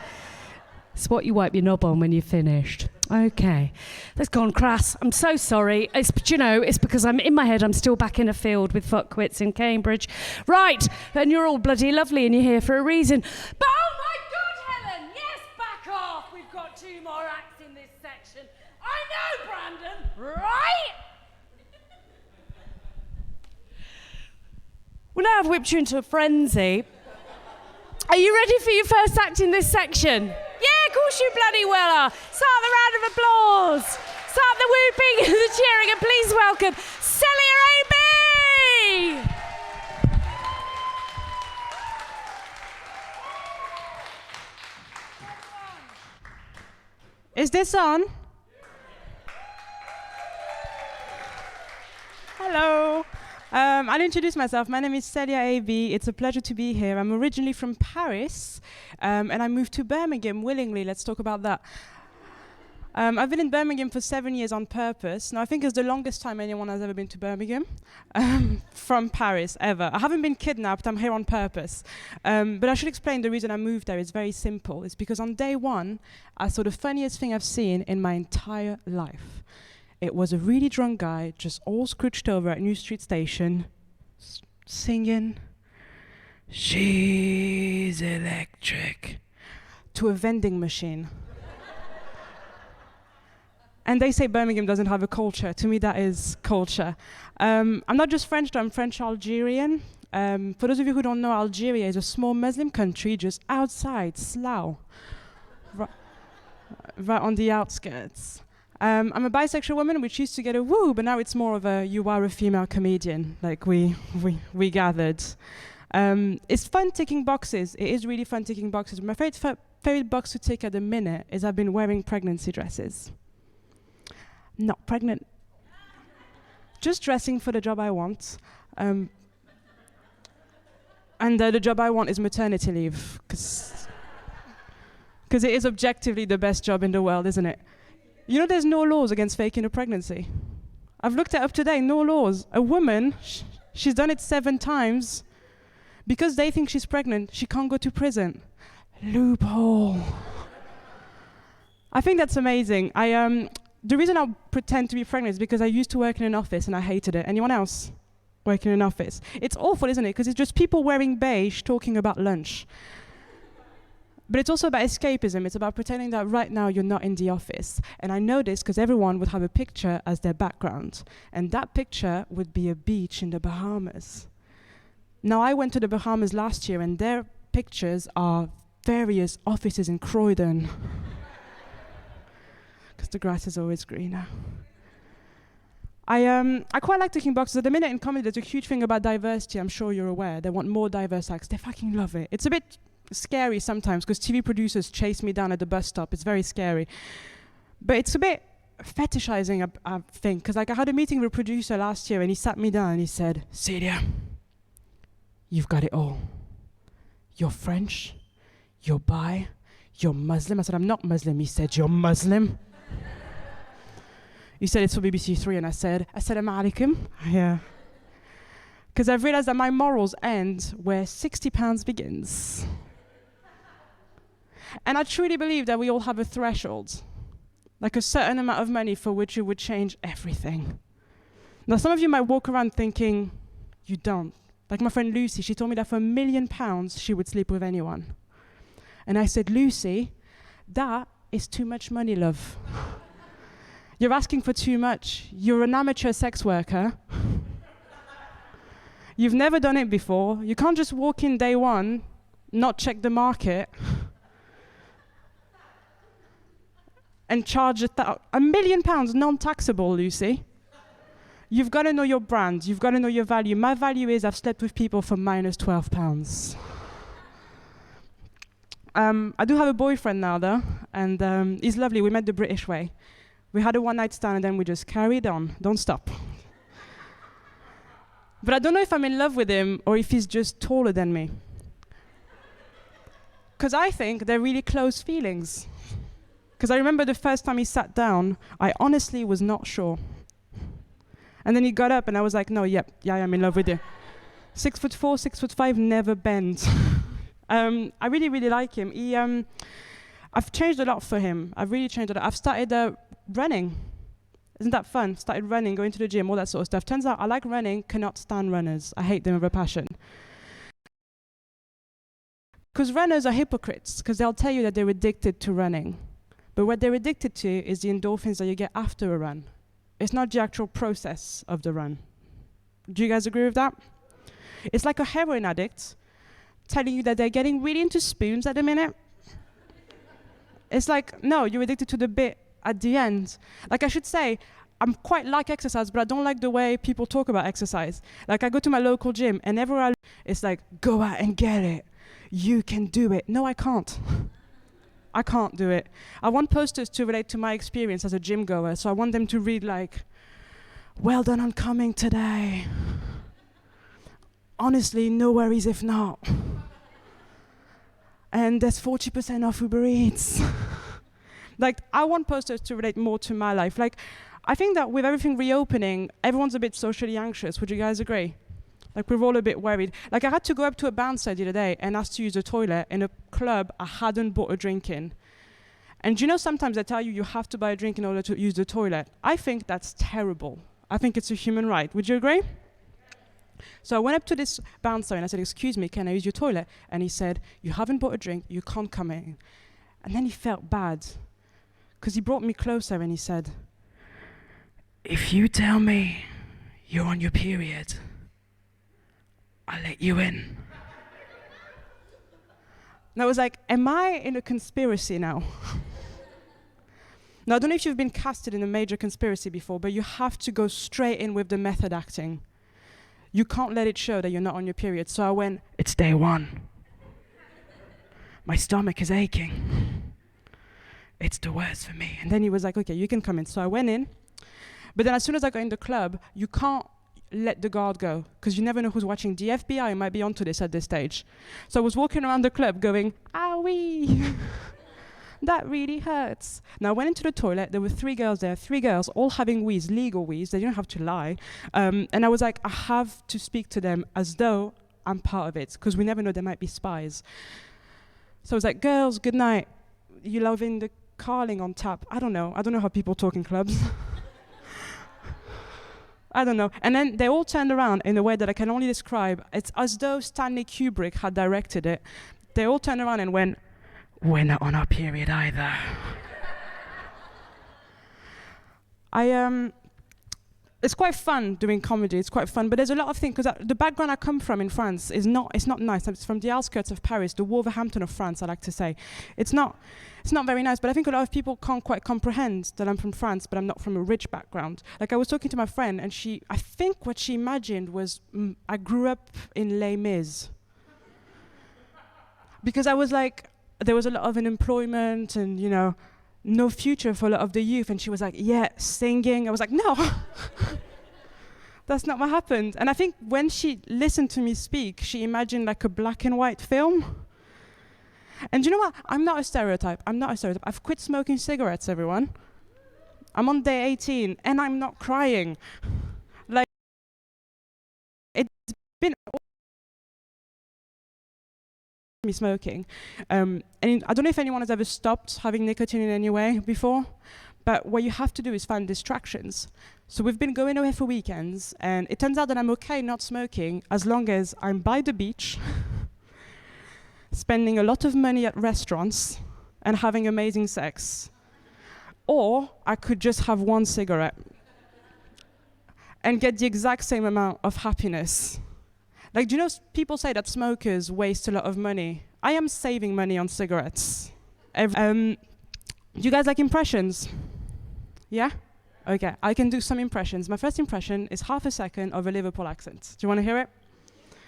It's what you wipe your knob on when you're finished. Okay, that's gone crass. I'm so sorry. It's because I'm in my head. I'm still back in a field with fuckwits in Cambridge. Right, and you're all bloody lovely and you're here for a reason. But oh my God, Helen, yes, back off. We've got 2 more acts in this section. I know, Brandon, right? Well, now I've whipped you into a frenzy. Are you ready for your first act in this section? Yeah, of course you bloody well are. Start the round of applause. Start the whooping and the cheering, and please welcome Celia A.B. Is this on? Hello. I'll introduce myself. My name is Celia A.B. It's a pleasure to be here. I'm originally from Paris, and I moved to Birmingham willingly. Let's talk about that. I've been in Birmingham for 7 years on purpose. Now, I think it's the longest time anyone has ever been to Birmingham from Paris, ever. I haven't been kidnapped. I'm here on purpose. But I should explain the reason I moved there. It's very simple. It's because on day one, I saw the funniest thing I've seen in my entire life. It was a really drunk guy, just all scrooched over at New Street Station, singing, "She's electric," to a vending machine. And they say Birmingham doesn't have a culture. To me, that is culture. I'm not just French, though. I'm French-Algerian. For those of you who don't know, Algeria is a small Muslim country just outside Slough, right on the outskirts. I'm a bisexual woman, which used to get a woo, but now it's more of a you are a female comedian, like we gathered. It's fun ticking boxes. It is really fun ticking boxes. My favorite box to tick at the minute is I've been wearing pregnancy dresses. Not pregnant. Just dressing for the job I want. And the job I want is maternity leave, because it is objectively the best job in the world, isn't it? You know, there's no laws against faking a pregnancy. I've looked it up today, no laws. A woman, she's done it 7 times. Because they think she's pregnant, she can't go to prison. Loophole. I think that's amazing. The reason I pretend to be pregnant is because I used to work in an office and I hated it. Anyone else working in an office? It's awful, isn't it? Because it's just people wearing beige talking about lunch. But it's also about escapism. It's about pretending that right now you're not in the office. And I know this because everyone would have a picture as their background. And that picture would be a beach in the Bahamas. Now, I went to the Bahamas last year, and their pictures are various offices in Croydon. Because the grass is always greener. I quite like ticking boxes. At the minute in comedy, there's a huge thing about diversity. I'm sure you're aware. They want more diverse acts. They fucking love it. It's a bit scary sometimes because TV producers chase me down at the bus stop. It's very scary. But it's a bit fetishizing, I think, because I had a meeting with a producer last year and he sat me down and he said, "Celia, you've got it all. You're French, you're bi, you're Muslim." I said, "I'm not Muslim." He said, "You're Muslim." He said, "It's for BBC Three," and I said, "Assalamu alaikum." Yeah. Because I've realized that my morals end where £60 begins. And I truly believe that we all have a threshold, like a certain amount of money for which it would change everything. Now, some of you might walk around thinking you don't. Like my friend Lucy, she told me that for £1 million, she would sleep with anyone. And I said, "Lucy, that is too much money, love. You're asking for too much. You're an amateur sex worker. You've never done it before. You can't just walk in day one, not check the market, and charge £1 million non-taxable, Lucy. You've got to know your brand. You've got to know your value. My value is I've slept with people for -12 pounds. I do have a boyfriend now, though, and he's lovely. We met the British way. We had a one-night stand, and then we just carried on. Don't stop. But I don't know if I'm in love with him or if he's just taller than me. Because I think they're really close feelings. Because I remember the first time he sat down, I honestly was not sure. And then he got up and I was like, no, yeah, I'm in love with you. 6'4", 6'5", never bent. I really, really like him. I've changed a lot for him. I've really changed a lot. I've started running. Isn't that fun? Started running, going to the gym, all that sort of stuff. Turns out I like running, cannot stand runners. I hate them with a passion. Because runners are hypocrites, because they'll tell you that they're addicted to running. But what they're addicted to is the endorphins that you get after a run. It's not the actual process of the run. Do you guys agree with that? It's like a heroin addict telling you that they're getting really into spoons at the minute. It's like, no, you're addicted to the bit at the end. Like I should say, I'm quite like exercise, but I don't like the way people talk about exercise. Like I go to my local gym and everywhere it's like, go out and get it. You can do it. No, I can't. I can't do it. I want posters to relate to my experience as a gym goer, so I want them to read like, well done on coming today. Honestly, no worries if not. And there's 40% off Uber Eats. Like, I want posters to relate more to my life. Like, I think that with everything reopening, everyone's a bit socially anxious. Would you guys agree? Like, we're all a bit worried. Like, I had to go up to a bouncer the other day and ask to use the toilet in a club I hadn't bought a drink in. And you know, sometimes they tell you have to buy a drink in order to use the toilet. I think that's terrible. I think it's a human right. Would you agree? So I went up to this bouncer and I said, excuse me, can I use your toilet? And he said, you haven't bought a drink, you can't come in. And then he felt bad, because he brought me closer and he said, if you tell me you're on your period, I'll let you in. And I was like, am I in a conspiracy now? Now, I don't know if you've been casted in a major conspiracy before, but you have to go straight in with the method acting. You can't let it show that you're not on your period. So I went, it's day one. My stomach is aching. It's the worst for me. And then he was like, okay, you can come in. So I went in. But then as soon as I got in the club, you can't let the guard go, because you never know who's watching. The FBI might be onto this at this stage. So I was walking around the club going, owie, that really hurts. Now I went into the toilet, there were 3 girls there, 3 girls all having wheeze, legal wheeze, they didn't have to lie. And I was like, I have to speak to them as though I'm part of it, because we never know, there might be spies. So I was like, girls, good night. You loving the Carling on tap? I don't know how people talk in clubs. I don't know. And then they all turned around in a way that I can only describe. It's as though Stanley Kubrick had directed it. They all turned around and went, we're not on our period either. It's quite fun doing comedy, it's quite fun, but there's a lot of things, because the background I come from in France it's not nice. It's from the outskirts of Paris, the Wolverhampton of France, I like to say. It's not very nice, but I think a lot of people can't quite comprehend that I'm from France, but I'm not from a rich background. Like, I was talking to my friend, and I think what she imagined was, I grew up in Les Mis. Because I was like, there was a lot of unemployment and, you know, no future for a lot of the youth. And she was like, yeah, singing. I was like, no, that's not what happened. And I think when she listened to me speak, she imagined like a black and white film. And you know what? I'm not a stereotype. I've quit smoking cigarettes, everyone. I'm on day 18 and I'm not crying. Like, it's been me smoking. And I don't know if anyone has ever stopped having nicotine in any way before, but what you have to do is find distractions. So we've been going away for weekends, and it turns out that I'm okay not smoking as long as I'm by the beach, spending a lot of money at restaurants, and having amazing sex. Or I could just have 1 cigarette and get the exact same amount of happiness. Like, do you know, people say that smokers waste a lot of money. I am saving money on cigarettes. Do you guys like impressions? Yeah? Okay, I can do some impressions. My first impression is half a second of a Liverpool accent. Do you want to hear it?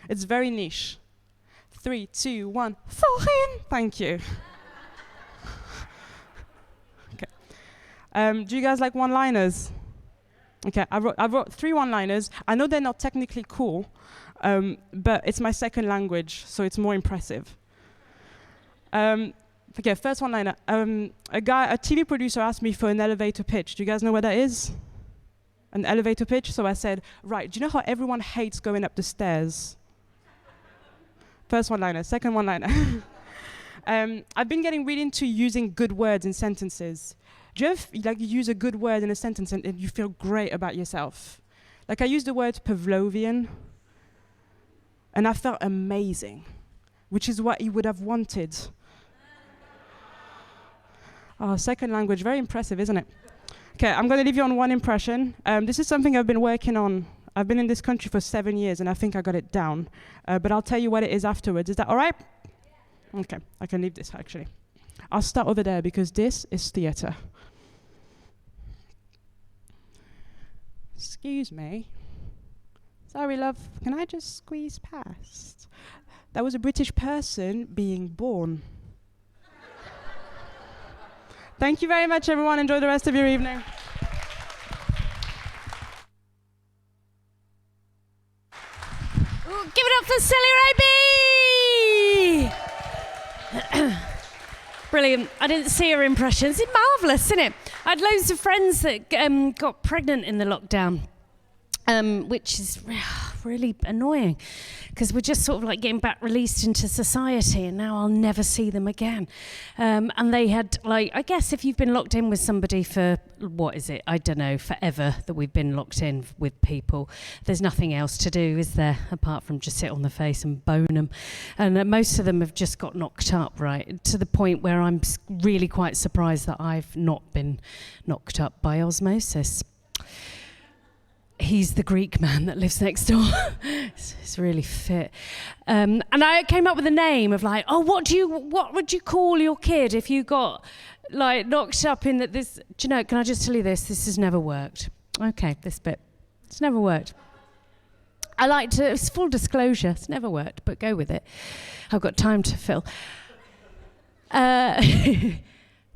It's very niche. 3, 2, 1, fine. Thank you. Okay. Do you guys like one-liners? Okay, I wrote 3 one-liners. I know they're not technically cool, but it's my second language, so it's more impressive. Okay, first one-liner. A TV producer asked me for an elevator pitch. Do you guys know what that is? An elevator pitch? So I said, right, do you know how everyone hates going up the stairs? First one-liner. Second one-liner. I've been getting really into using good words in sentences. Do you ever use a good word in a sentence and you feel great about yourself? Like I used the word Pavlovian, and I felt amazing, which is what you would have wanted. Oh, second language, very impressive, isn't it? Okay, I'm going to leave you on one impression. This is something I've been working on. I've been in this country for 7 years, and I think I got it down. But I'll tell you what it is afterwards. Is that all right? Okay, I can leave this, actually. I'll start over there, because this is theatre. Excuse me. Sorry, love. Can I just squeeze past? That was a British person being born. Thank you very much, everyone. Enjoy the rest of your evening. Ooh, give it up for Silly Raby! Brilliant. I didn't see her impressions. It's marvellous, isn't it? I had loads of friends that got pregnant in the lockdown, which is really annoying because we're just sort of like getting back released into society, and now I'll never see them again. And they had, like, I guess if you've been locked in with somebody for, what is it? I don't know, forever that we've been locked in with people, there's nothing else to do, is there, apart from just sit on the face and bone them. And most of them have just got knocked up, right, to the point where I'm really quite surprised that I've not been knocked up by osmosis. He's the Greek man that lives next door. He's really fit. And I came up with a name of like, oh, what would you call your kid if you got like knocked up in that this, do you know, can I just tell you this? This has never worked. Okay, this bit. It's never worked. I like to, it's full disclosure, it's never worked, but go with it. I've got time to fill.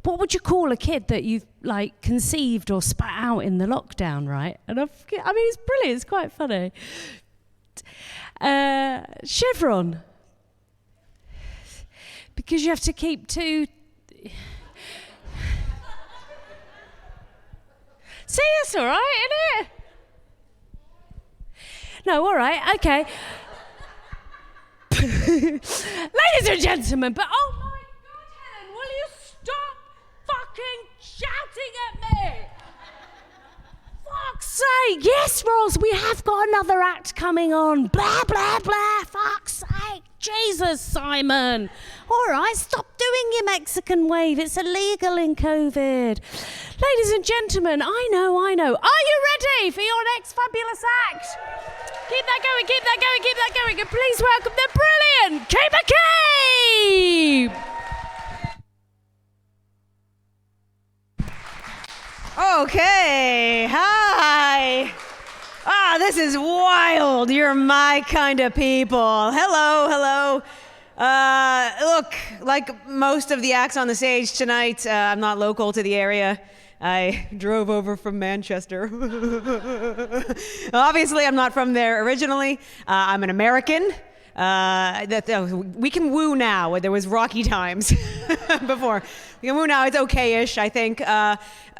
What would you call a kid that you've like conceived or spat out in the lockdown, right? And I mean, it's brilliant. It's quite funny. Chevron, because you have to keep two. See, that's all right, isn't it? No, all right, okay. Ladies and gentlemen, but oh my God, Helen, will you stop fucking shouting at me? Fuck's sake. Yes, Roz, we have got another act coming on. Blah, blah, blah. Fuck's sake. Jesus, Simon. All right, stop doing your Mexican wave. It's illegal in COVID. Ladies and gentlemen, I know. Are you ready for your next fabulous act? Keep that going, keep that going, keep that going. And please welcome the brilliant Keeper Keep. Okay, hi. This is wild. You're my kind of people. Hello. Look, like most of the acts on the stage tonight, I'm not local to the area. I drove over from Manchester. Obviously, I'm not from there originally. I'm an American. We can woo now. There was rocky times before. We can woo now. It's okay-ish, I think.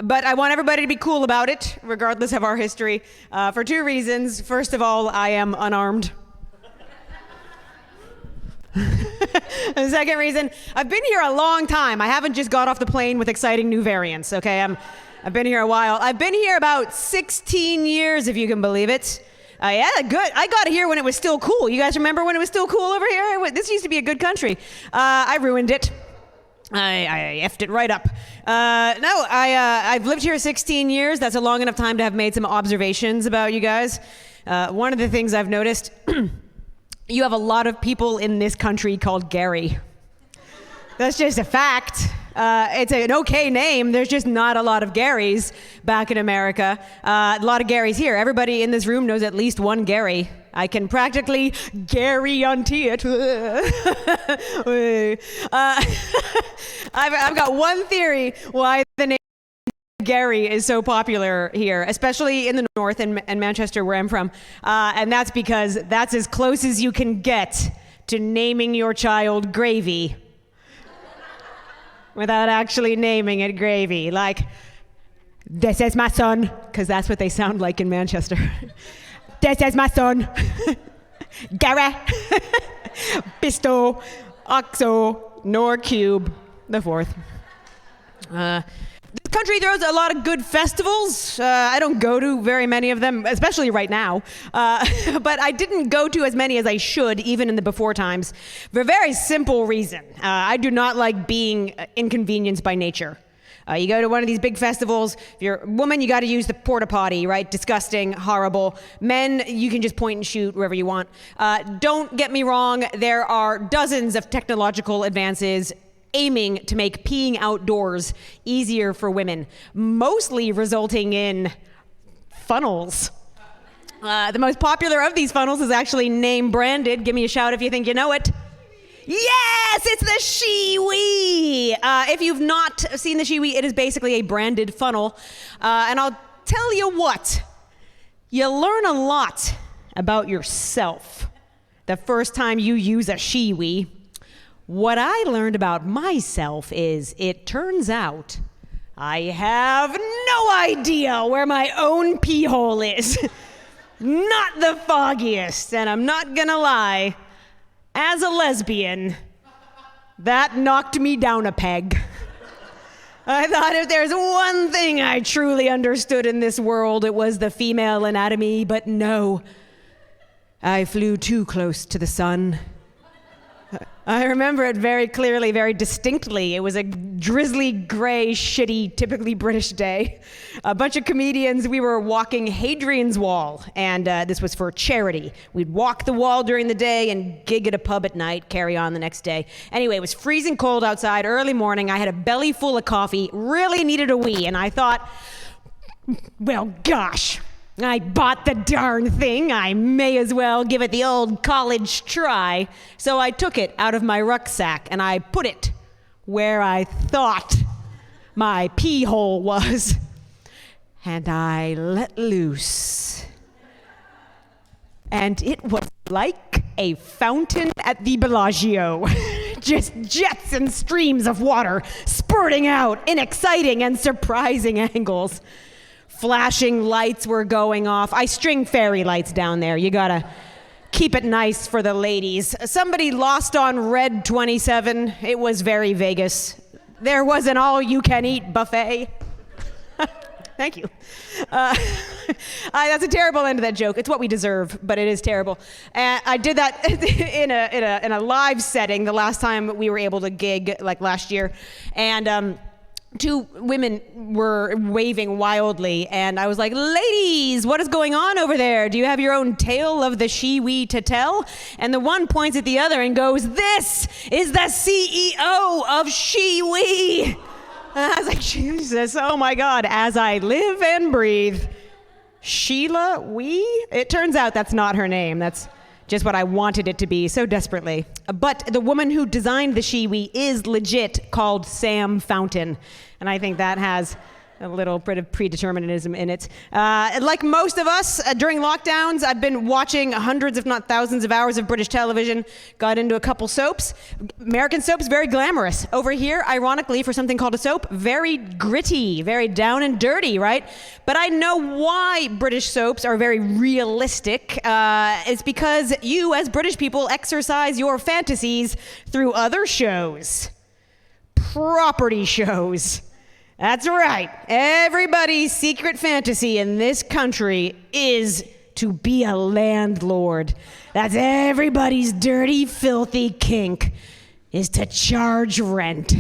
But I want everybody to be cool about it, regardless of our history, for 2 reasons. First of all, I am unarmed. The second reason, I've been here a long time. I haven't just got off the plane with exciting new variants, okay? I've been here a while. I've been here about 16 years, if you can believe it. Yeah, good. I got here when it was still cool. You guys remember when it was still cool over here? This used to be a good country. I ruined it. I effed it right up. I've lived here 16 years. That's a long enough time to have made some observations about you guys. One of the things I've noticed, you have a lot of people in this country called Gary. That's just a fact. It's an okay name. There's just not a lot of Garys back in America. A lot of Garys here. Everybody in this room knows at least one Gary. I can practically guarantee it. I've got one theory why the name Gary is so popular here, especially in the north and Manchester, where I'm from. And that's because that's as close as you can get to naming your child Gravy without actually naming it Gravy. Like, this is my son, because that's what they sound like in Manchester. This is my son. Gary. Bisto. Oxo. Norcube. The fourth. This country throws a lot of good festivals. I don't go to very many of them, especially right now. But I didn't go to as many as I should, even in the before times, for a very simple reason. I do not like being inconvenienced by nature. You go to one of these big festivals, if you're a woman, you got to use the porta potty, right? Disgusting, horrible. Men, you can just point and shoot wherever you want. Don't get me wrong, there are dozens of technological advances aiming to make peeing outdoors easier for women, mostly resulting in funnels. The most popular of these funnels is actually name branded. Give me a shout if you think you know it. Yes, it's the Shiwi. If you've not seen the Shiwi, it is basically a branded funnel. And I'll tell you what, you learn a lot about yourself the first time you use a Shiwi. What I learned about myself is it turns out I have no idea where my own pee hole is. Not the foggiest, and I'm not gonna lie, as a lesbian, that knocked me down a peg. I thought if there's one thing I truly understood in this world, it was the female anatomy, but no. I flew too close to the sun. I remember it very clearly, very distinctly. It was a drizzly, gray, shitty, typically British day. A bunch of comedians, we were walking Hadrian's Wall, and this was for charity. We'd walk the wall during the day and gig at a pub at night, carry on the next day. Anyway, it was freezing cold outside, early morning. I had a belly full of coffee, really needed a wee, and I thought, well, gosh, I bought the darn thing. I may as well give it the old college try. So I took it out of my rucksack and I put it where I thought my pee hole was. And I let loose. And it was like a fountain at the Bellagio. Just jets and streams of water spurting out in exciting and surprising angles. Flashing lights were going off. I string fairy lights down there. You gotta keep it nice for the ladies. Somebody lost on Red 27. It was very Vegas. There was an all-you-can-eat buffet. Thank you. That's a terrible end to that joke. It's what we deserve, but it is terrible. And I did that in a live setting the last time we were able to gig, like last year. And two women were waving wildly, and I was like, ladies, what is going on over there? Do you have your own tale of the Shiwi to tell? And the one points at the other and goes, this is the CEO of Shiwi. And I was like, Jesus, oh my God, as I live and breathe. Sheila Wee? It turns out that's not her name. That's just what I wanted it to be so desperately. But the woman who designed the Shiwi is legit called Sam Fountain. And I think that has a little bit of predeterminism in it. Like most of us, during lockdowns, I've been watching hundreds, if not thousands of hours of British television, got into a couple soaps. American soaps, very glamorous. Over here, ironically, for something called a soap, very gritty, very down and dirty, right? But I know why British soaps are very realistic. It's because you, as British people, exercise your fantasies through other shows. Property shows. That's right. Everybody's secret fantasy in this country is to be a landlord. That's everybody's dirty, filthy kink, is to charge rent.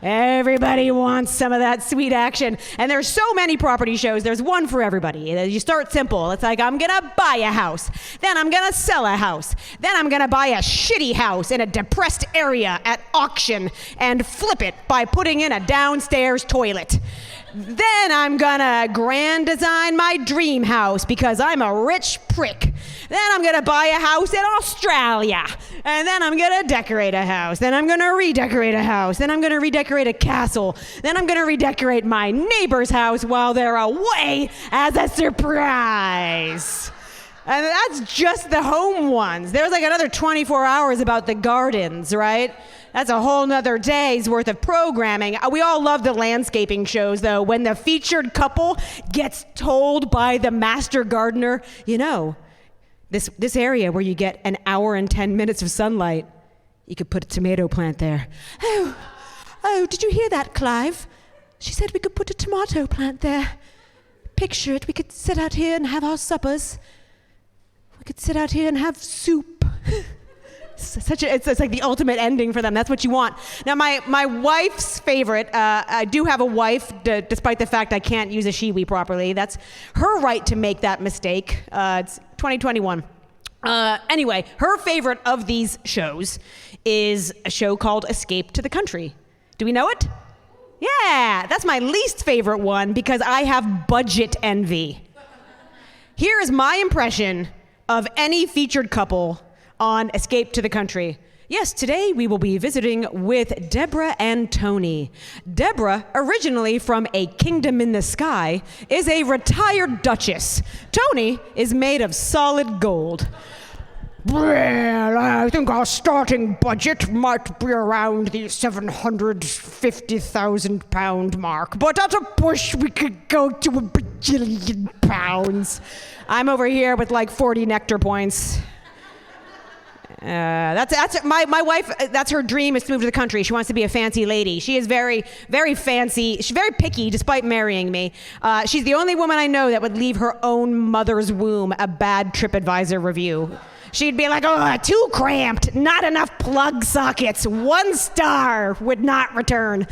Everybody wants some of that sweet action. And there's so many property shows. There's one for everybody. You start simple. It's like, I'm going to buy a house. Then I'm going to sell a house. Then I'm going to buy a shitty house in a depressed area at auction and flip it by putting in a downstairs toilet. Then I'm gonna grand design my dream house because I'm a rich prick. Then I'm gonna buy a house in Australia. And then I'm gonna decorate a house. Then I'm gonna redecorate a house. Then I'm gonna redecorate a castle. Then I'm gonna redecorate my neighbor's house while they're away as a surprise. And that's just the home ones. There's like another 24 hours about the gardens, right? That's a whole nother day's worth of programming. We all love the landscaping shows, though, when the featured couple gets told by the master gardener, you know, this area where you get an hour and 10 minutes of sunlight, you could put a tomato plant there. Oh, did you hear that, Clive? She said we could put a tomato plant there. Picture it, we could sit out here and have our suppers. We could sit out here and have soup. It's like the ultimate ending for them. That's what you want. Now, my wife's favorite, I do have a wife, despite the fact I can't use a she-we properly. That's her right to make that mistake. It's 2021. Anyway, her favorite of these shows is a show called Escape to the Country. Do we know it? Yeah, that's my least favorite one because I have budget envy. Here is my impression of any featured couple on Escape to the Country. Yes, today we will be visiting with Deborah and Tony. Deborah, originally from A Kingdom in the Sky, is a retired duchess. Tony is made of solid gold. Well, I think our starting budget might be around the £750,000 mark, but at a push we could go to £1 bajillion. I'm over here with like 40 nectar points. That's my wife. That's her dream, is to move to the country. She wants to be a fancy lady. She is very, very fancy. She's very picky, despite marrying me. She's the only woman I know that would leave her own mother's womb a bad TripAdvisor review. She'd be like, oh, too cramped, not enough plug sockets, 1 star, would not return.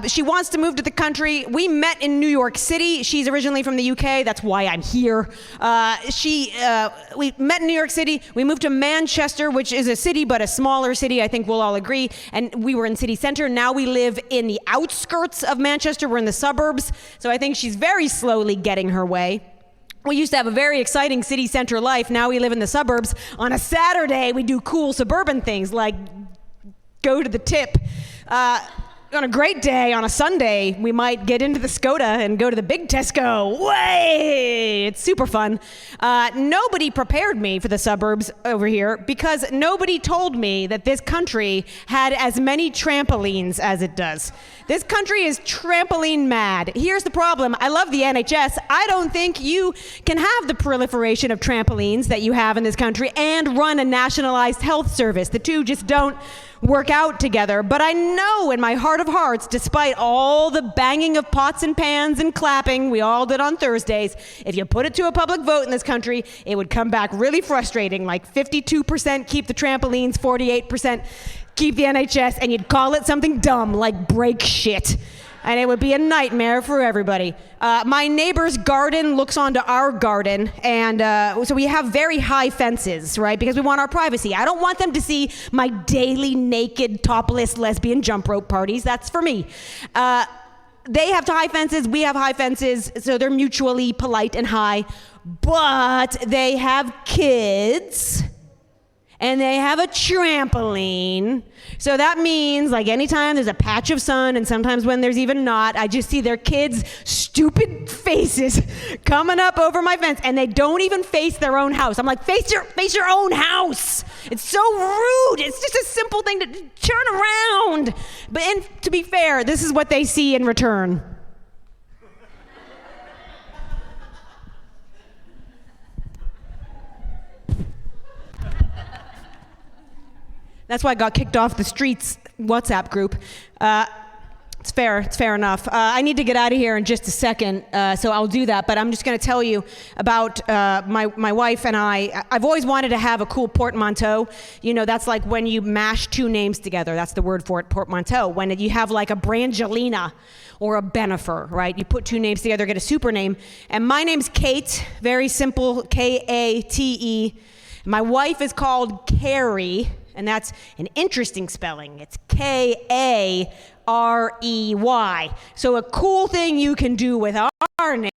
She wants to move to the country. We met in New York City. She's originally from the UK. That's why I'm here. We met in New York City. We moved to Manchester, which is a city, but a smaller city. I think we'll all agree. And we were in city center. Now we live in the outskirts of Manchester. We're in the suburbs. So I think she's very slowly getting her way. We used to have a very exciting city center life. Now we live in the suburbs. On a Saturday, we do cool suburban things like go to the tip. On a great day, on a Sunday, we might get into the Skoda and go to the big Tesco. Way! It's super fun. Nobody prepared me for the suburbs over here because nobody told me that this country had as many trampolines as it does. This country is trampoline mad. Here's the problem. I love the NHS. I don't think you can have the proliferation of trampolines that you have in this country and run a nationalized health service. The two just don't work out together. But I know in my heart of hearts, despite all the banging of pots and pans and clapping we all did on Thursdays, if you put it to a public vote in this country, it would come back really frustrating, like 52% keep the trampolines, 48% keep the NHS, and you'd call it something dumb like break shit. And it would be a nightmare for everybody. My neighbor's garden looks onto our garden, and so we have very high fences, right? Because we want our privacy. I don't want them to see my daily naked, topless lesbian jump rope parties. That's for me. They have high fences, we have high fences, so they're mutually polite and high. But they have kids, and they have a trampoline. So that means, like, anytime there's a patch of sun, and sometimes when there's even not, I just see their kids' stupid faces coming up over my fence, and they don't even face their own house. I'm like, face your own house. It's so rude. It's just a simple thing to turn around. And to be fair, this is what they see in return. That's why I got kicked off the streets WhatsApp group. It's fair. It's fair enough. I need to get out of here in just a second, so I'll do that. But I'm just going to tell you about my wife and I. I've always wanted to have a cool portmanteau. You know, that's like when you mash two names together. That's the word for it, portmanteau. When you have like a Brangelina or a Benifer, right? You put two names together, get a super name. And my name's Kate. Very simple, Kate. My wife is called Carrie, and that's an interesting spelling. It's Karey. So a cool thing you can do with our names.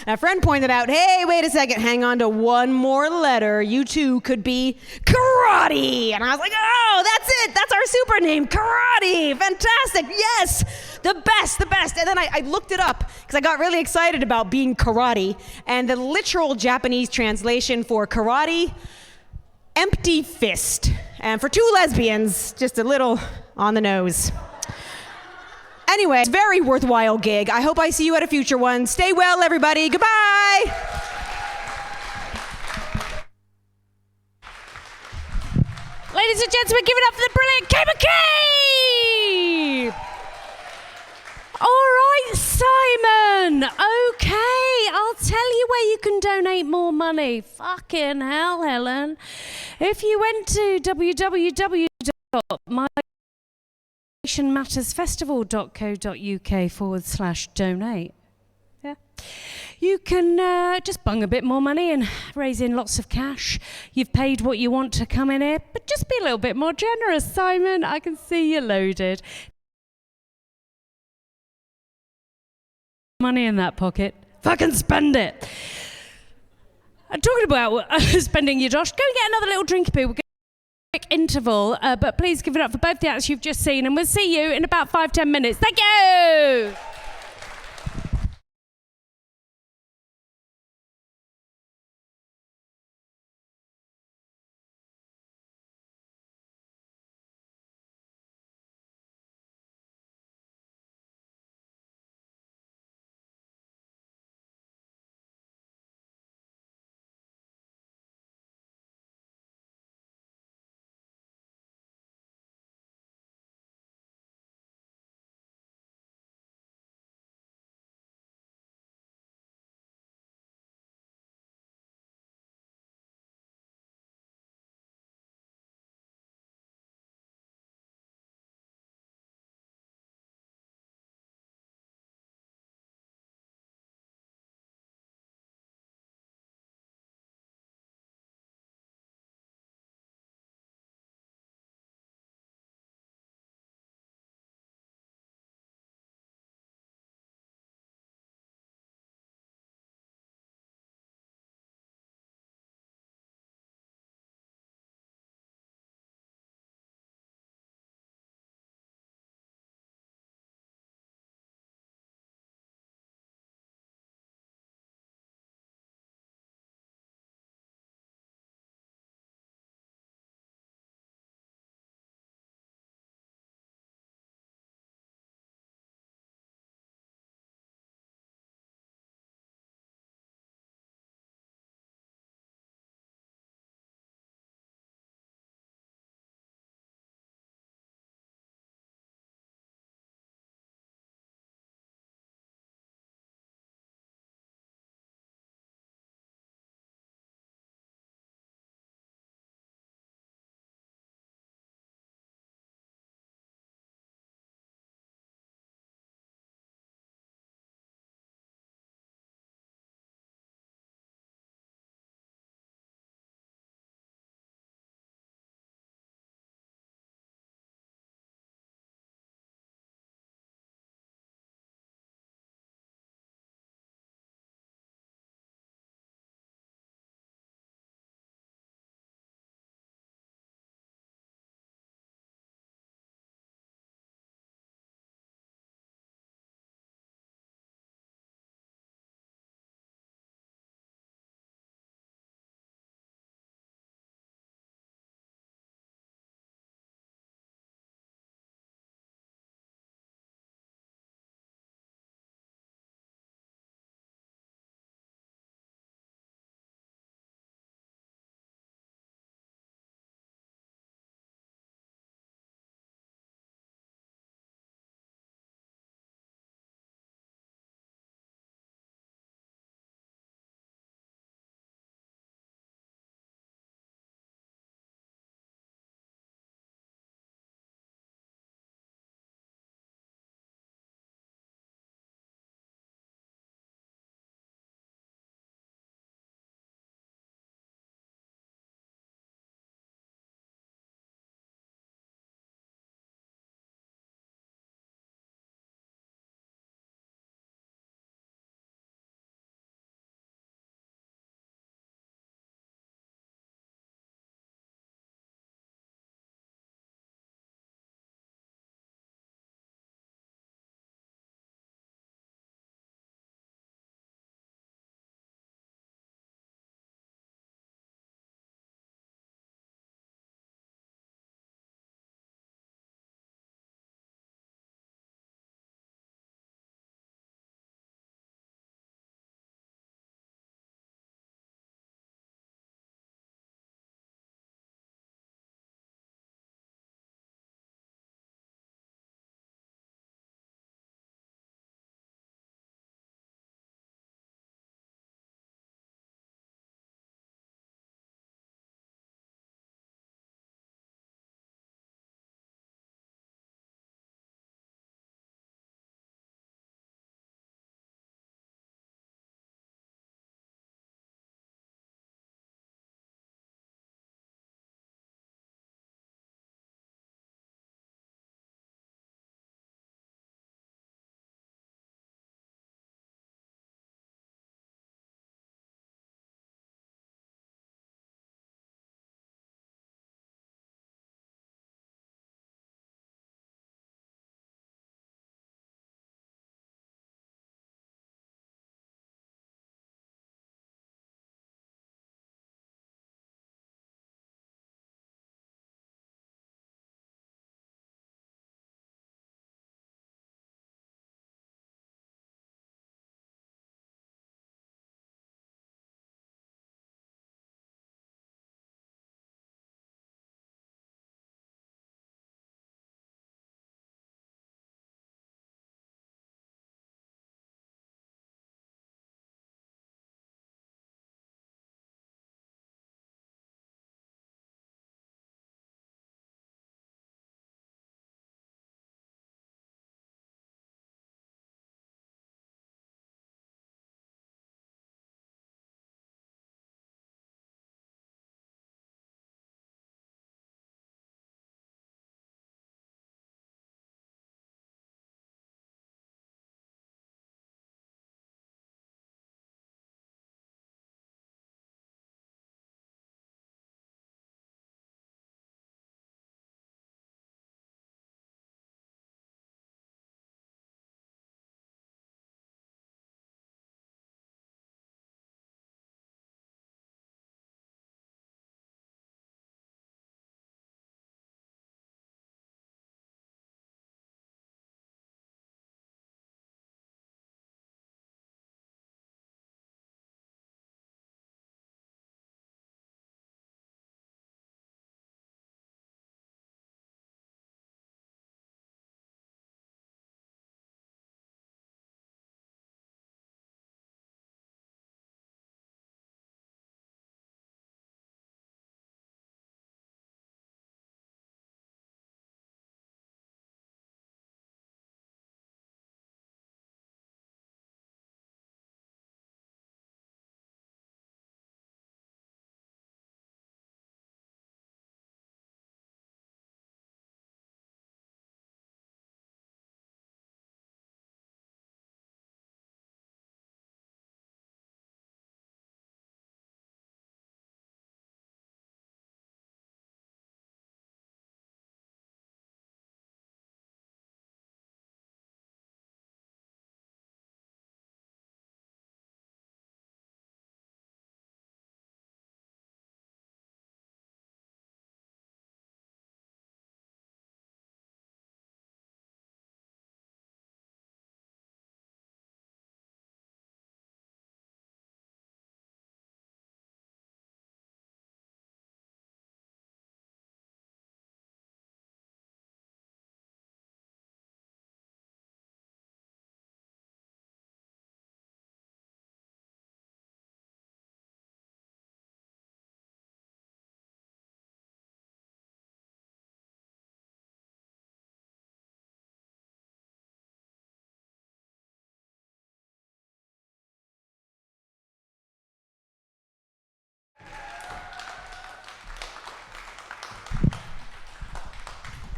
A friend pointed out, hey, wait a second, hang on to one more letter. You two could be Karate. And I was like, oh, that's it. That's our super name, Karate. Fantastic. Yes, the best, the best. And then I looked it up because I got really excited about being karate. And the literal Japanese translation for karate, empty fist. And for two lesbians, just a little on the nose. Anyway, it's a very worthwhile gig. I hope I see you at a future one. Stay well, everybody. Goodbye. Ladies and gentlemen, give it up for the brilliant Kate McKee! All right, Simon. Okay, I'll tell you where you can donate more money. Fucking hell, Helen. If you went to www.mattersfestival.co.uk/donate. Yeah. You can just bung a bit more money and raise in lots of cash. You've paid what you want to come in here, but just be a little bit more generous, Simon. I can see you loaded. Money in that pocket. Fucking spend it. Talking about spending your Josh, go and get another little drink, people. Quick interval, but please give it up for both the acts you've just seen, and we'll see you in about 5-10 minutes. Thank you.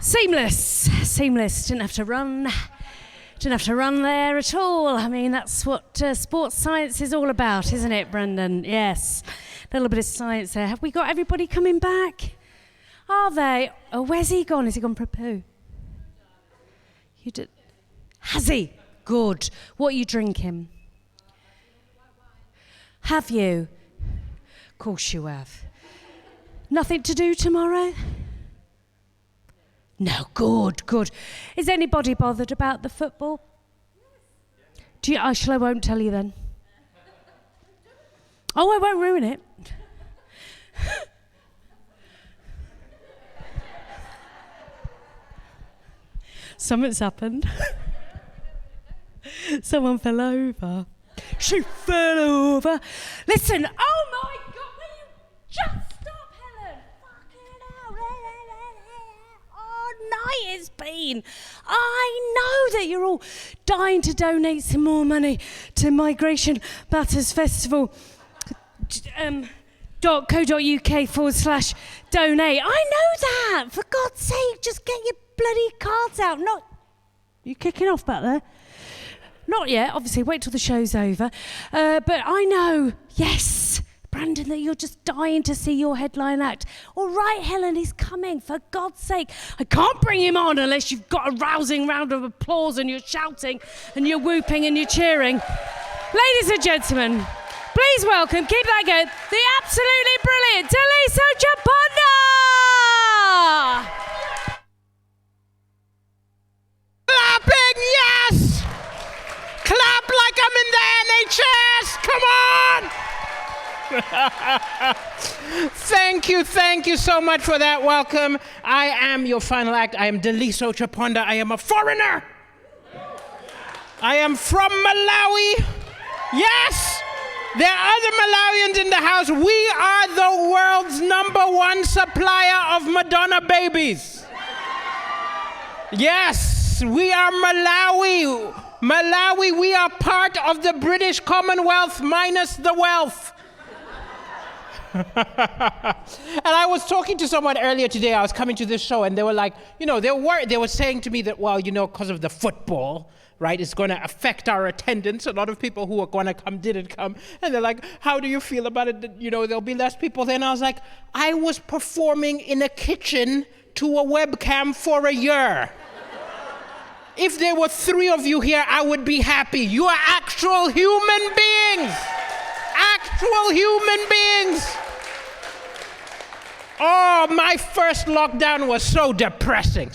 Seamless. Didn't have to run there at all. I mean, that's what sports science is all about, isn't it, Brendan? Yes. A little bit of science there. Have we got everybody coming back? Are they? Oh, where's he gone? Has he gone for a poo? You did. Has he? Good. What are you drinking? Have you? Of course you have. Nothing to do tomorrow? No, good. Is anybody bothered about the football? Do you? I won't tell you then. Oh, I won't ruin it. Something's happened. Someone fell over. She fell over. Listen, oh my God, will you just stop, Helen? Fucking hell. Oh, night it's been. I know that you're all dying to donate some more money to Migration Matters Festival. .co.uk/donate. I know that. For God's sake, just get your bloody cards out. Not you kicking off back there? Not yet. Obviously, wait till the show's over. But I know, yes, Brandon, that you're just dying to see your headline act. All right, Helen, he's coming. For God's sake, I can't bring him on unless you've got a rousing round of applause and you're shouting and you're whooping and you're cheering. Ladies and gentlemen, please welcome, keep that going, the absolutely brilliant Daliso Chaponda! Clapping, yes! Clap like I'm in the NHS, come on! Thank you so much for that welcome. I am your final act. I am Daliso Chaponda. I am a foreigner. I am from Malawi. Yes! There are other Malawians in the house. We are the world's #1 supplier of Madonna babies. Yes, we are Malawi. Malawi, we are part of the British Commonwealth minus the wealth. And I was talking to someone earlier today. I was coming to this show and they were like, they were saying to me that, well, because of the football, right, it's going to affect our attendance. A lot of people who were going to come didn't come. And they're like, how do you feel about it? That, there'll be less people there. And I was like, I was performing in a kitchen to a webcam for a year. If there were 3 of you here, I would be happy. You are actual human beings. Actual human beings. Oh, my first lockdown was so depressing,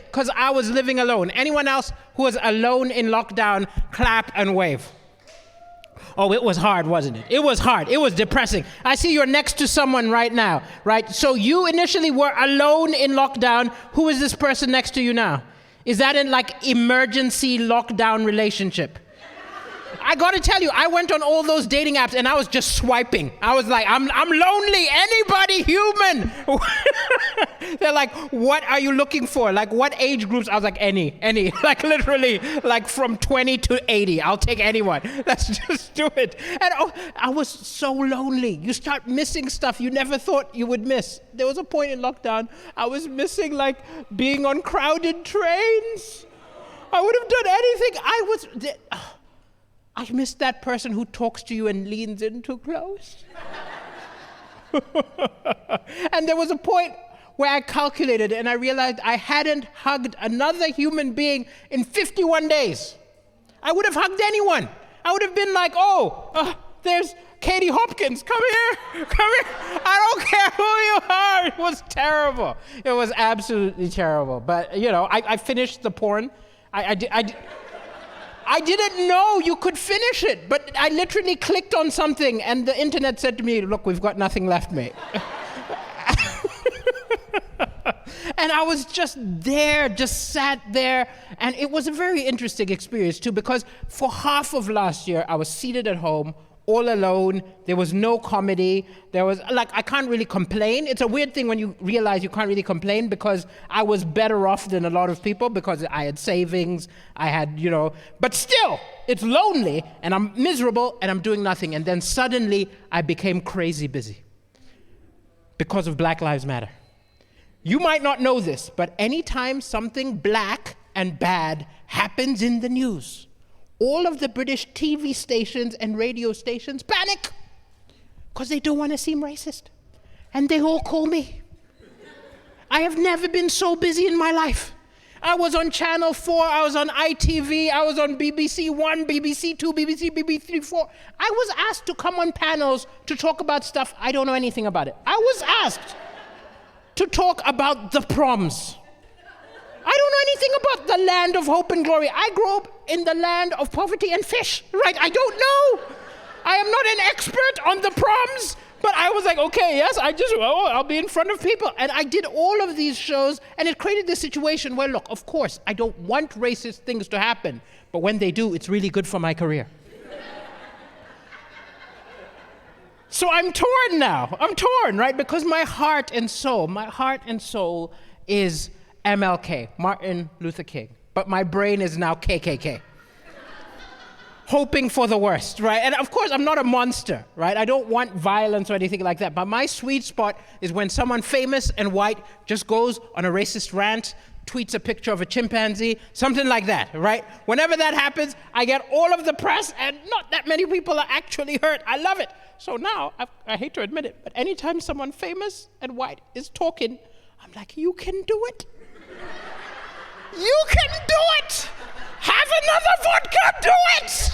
because I was living alone. Anyone else who was alone in lockdown, clap and wave. Oh, it was hard, wasn't it? It was hard. It was depressing. I see you're next to someone right now, right? So you initially were alone in lockdown. Who is this person next to you now? Is that in emergency lockdown relationship? I gotta tell you, I went on all those dating apps and I was just swiping. I was like, I'm lonely, anybody human. They're like, what are you looking for? What age groups? I was like, any, literally, from 20 to 80. I'll take anyone. Let's just do it. And I was so lonely. You start missing stuff you never thought you would miss. There was a point in lockdown, I was missing being on crowded trains. I would have done anything. I missed that person who talks to you and leans in too close. And there was a point where I calculated and I realized I hadn't hugged another human being in 51 days. I would have hugged anyone. I would have been like, there's Katie Hopkins, come here. I don't care who you are. It was terrible. It was absolutely terrible. But, I finished the porn. I didn't know you could finish it, but I literally clicked on something and the internet said to me, look, we've got nothing left, mate. And I was just sat there, and it was a very interesting experience too, because for half of last year, I was seated at home, all alone. There was no comedy. There was, I can't really complain. It's a weird thing when you realize you can't really complain, because I was better off than a lot of people because I had savings, I had, but still, it's lonely and I'm miserable and I'm doing nothing. And then suddenly I became crazy busy because of Black Lives Matter. You might not know this, but anytime something black and bad happens in the news, all of the British TV stations and radio stations panic because they don't want to seem racist. And they all call me. I have never been so busy in my life. I was on Channel 4, I was on ITV, I was on BBC 1, BBC 2, BBC 4. I was asked to come on panels to talk about stuff I don't know anything about it. I was asked to talk about the proms. I don't know anything about the land of hope and glory. I grew up in the land of poverty and fish, right? I don't know. I am not an expert on the proms, but I was like, okay, yes, I'll be in front of people. And I did all of these shows, and it created this situation where, look, of course, I don't want racist things to happen, but when they do, it's really good for my career. So I'm torn now. I'm torn, right? Because my heart and soul is MLK, Martin Luther King. But my brain is now KKK. Hoping for the worst, right? And of course, I'm not a monster, right? I don't want violence or anything like that. But my sweet spot is when someone famous and white just goes on a racist rant, tweets a picture of a chimpanzee, something like that, right? Whenever that happens, I get all of the press, and not that many people are actually hurt. I love it. So now, I hate to admit it, but anytime someone famous and white is talking, I'm like, you can do it. You can do it. Have another vodka, do it.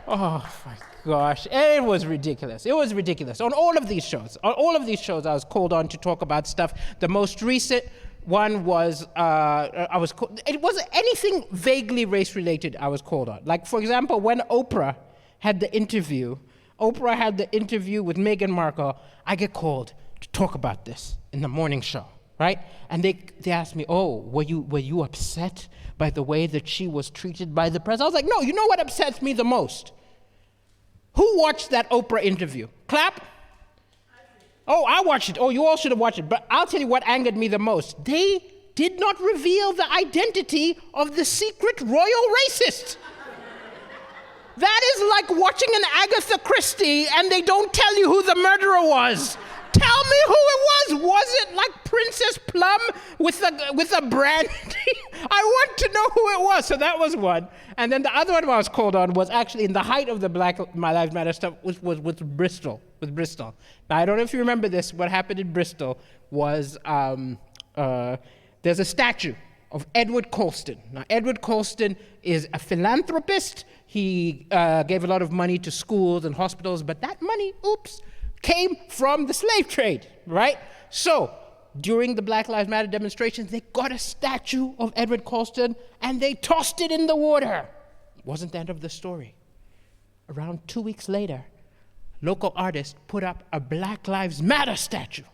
Oh my gosh, it was ridiculous. It was ridiculous. On all of these shows, I was called on to talk about stuff. The most recent one was, it wasn't anything vaguely race-related I was called on. Like, for example, when Oprah had the interview with Meghan Markle, I get called to talk about this in the morning show, right? And they asked me, oh, were you upset by the way that she was treated by the press? I was like, no, you know what upsets me the most? Who watched that Oprah interview? Clap. Oh, I watched it. Oh, you all should have watched it. But I'll tell you what angered me the most. They did not reveal the identity of the secret royal racist. That is like watching an Agatha Christie and they don't tell you who the murderer was. Tell me who it was. Was it like Princess Plum with a brandy? I want to know who it was. So that was one. And then the other one I was called on was actually in the height of the Black Lives Matter stuff was with Bristol. Now, I don't know if you remember this. What happened in Bristol was there's a statue of Edward Colston. Now, Edward Colston is a philanthropist. He gave a lot of money to schools and hospitals, but that money, came from the slave trade, right? So, during the Black Lives Matter demonstrations, they got a statue of Edward Colston and they tossed it in the water. It wasn't the end of the story. Around 2 weeks later, local artists put up a Black Lives Matter statue.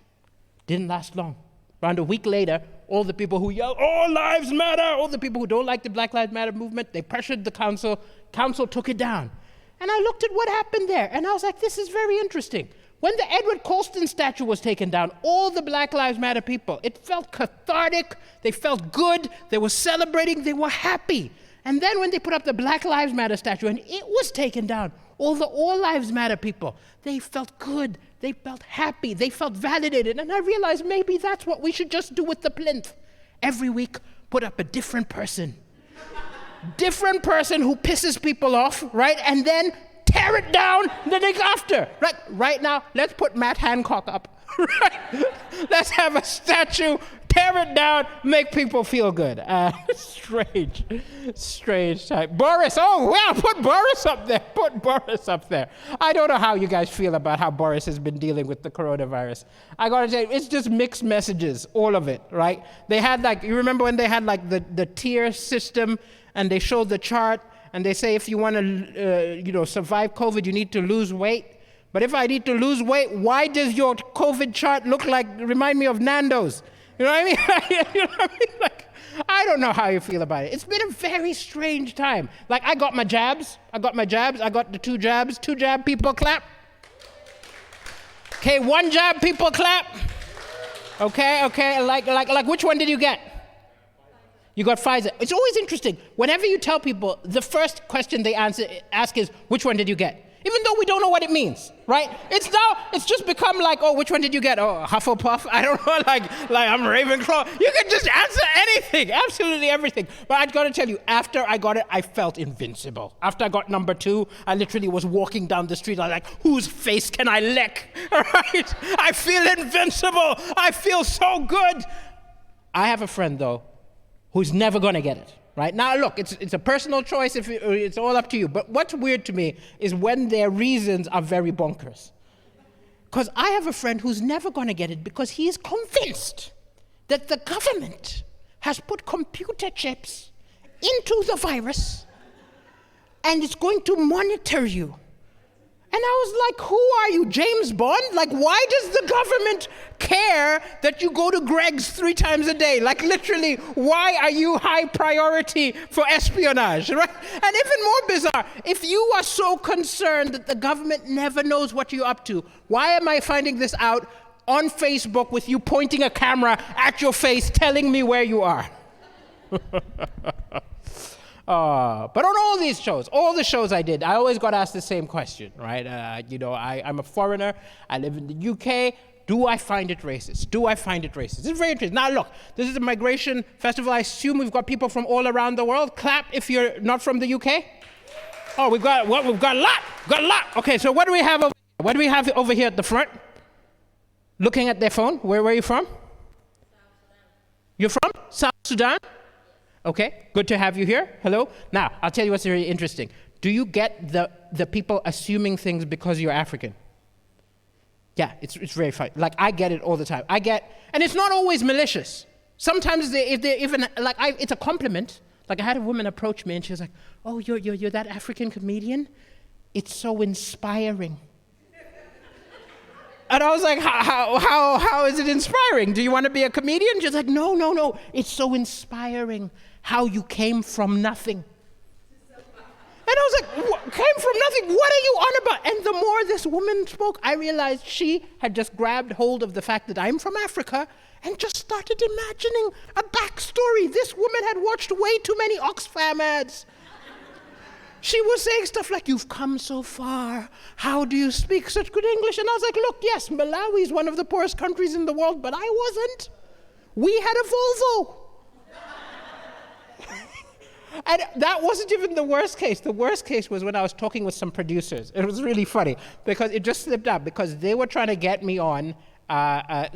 Didn't last long. Around a week later, all the people who yell, all lives matter, all the people who don't like the Black Lives Matter movement, they pressured the council. Council took it down. And I looked at what happened there, and I was like, this is very interesting. When the Edward Colston statue was taken down, all the Black Lives Matter people, it felt cathartic, they felt good, they were celebrating, they were happy. And then when they put up the Black Lives Matter statue and it was taken down, all the All Lives Matter people, they felt good, they felt happy, they felt validated. And I realized maybe that's what we should just do with the plinth. Every week, put up a different person. Different person who pisses people off, right? And then tear it down the day after. Right now, let's put Matt Hancock up. Right? Let's have a statue, tear it down, make people feel good. Strange type. Boris, put Boris up there. I don't know how you guys feel about how Boris has been dealing with the coronavirus. I gotta say, it's just mixed messages, all of it, right? They had you remember when they had the tier system and they showed the chart and they say if you want to survive COVID, you need to lose weight. But if I need to lose weight, why does your COVID chart remind me of Nando's? You know what I mean? You know what I mean? I don't know how you feel about it. It's been a very strange time. I got my jabs. I got the 2 jabs. 2 jab, people clap. Okay, 1 jab, people clap. Okay. Like which one did you get? You got Pfizer. It's always interesting. Whenever you tell people, the first question they ask is, which one did you get? even though we don't know what it means, right? It's just become like, oh, which one did you get? Oh, Hufflepuff? I don't know, like I'm Ravenclaw. You can just answer anything, absolutely everything. But I've got to tell you, after I got it, I felt invincible. After I got number 2, I literally was walking down the street, I was like, whose face can I lick, right? I feel invincible. I feel so good. I have a friend, though, who's never going to get it. Right? Now, look, it's a personal choice. It's all up to you. But what's weird to me is when their reasons are very bonkers. Because I have a friend who's never going to get it because he is convinced that the government has put computer chips into the virus and it's going to monitor you. And I was like, who are you, James Bond? Like, why does the government care that you go to Greg's 3 times a day? Like, literally, why are you high priority for espionage, right? And even more bizarre, if you are so concerned that the government never knows what you're up to, why am I finding this out on Facebook with you pointing a camera at your face telling me where you are? But on all these shows, all the shows I did, I always got asked the same question, right? I'm a foreigner. I live in the UK. Do I find it racist? Do I find it racist? It's very interesting. Now, look, this is a migration festival. I assume we've got people from all around the world. Clap if you're not from the UK. Oh, we've got a lot. We've got a lot. Okay, so what do we have over here? What do we have over here at the front? Looking at their phone. Where are you from? South Sudan. You're from South Sudan? Okay, good to have you here. Hello. Now, I'll tell you what's really interesting. Do you get the people assuming things because you're African? Yeah, it's very funny. Like, I get it all the time. And it's not always malicious. Sometimes if they even, like, it's a compliment. Like, I had a woman approach me and she was like, oh, you're that African comedian? It's so inspiring. And I was like, how is it inspiring? Do you want to be a comedian? She's like, no. It's so inspiring how you came from nothing. And I was like, came from nothing? What are you on about? And the more this woman spoke, I realized she had just grabbed hold of the fact that I'm from Africa and just started imagining a backstory. This woman had watched way too many Oxfam ads. She was saying stuff like, you've come so far. How do you speak such good English? And I was like, look, yes, Malawi is one of the poorest countries in the world, but I wasn't. We had a Volvo. And that wasn't even the worst case. The worst case was when I was talking with some producers. It was really funny because it just slipped out because they were trying to get me on a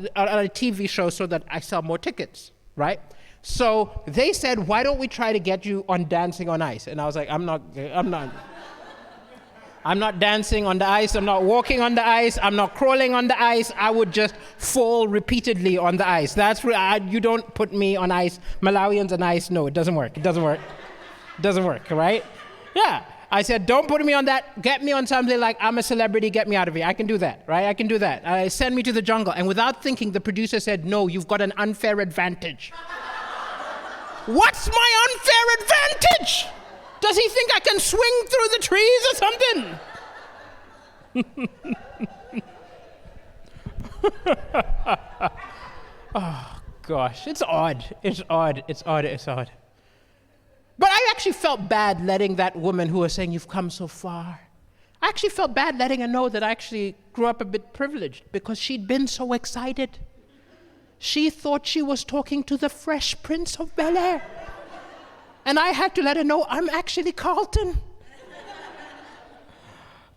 TV show so that I sell more tickets, right? So they said, why don't we try to get you on Dancing on Ice? And I was like, I'm not dancing on the ice. I'm not walking on the ice. I'm not crawling on the ice. I would just fall repeatedly on the ice. You don't put me on ice. Malawians on ice, no, it doesn't work. It doesn't work. It doesn't work, right? Yeah. I said, don't put me on that. Get me on something like, I'm a celebrity, get me out of here. I can do that, right? I can do that. Send me to the jungle. And without thinking, the producer said, no, you've got an unfair advantage. What's my unfair advantage? Does he think I can swing through the trees or something? Oh, gosh. It's odd. It's odd. But I actually felt bad letting that woman who was saying, you've come so far, I actually felt bad letting her know that I actually grew up a bit privileged because she'd been so excited. She thought she was talking to the Fresh Prince of Bel-Air. And I had to let her know I'm actually Carlton.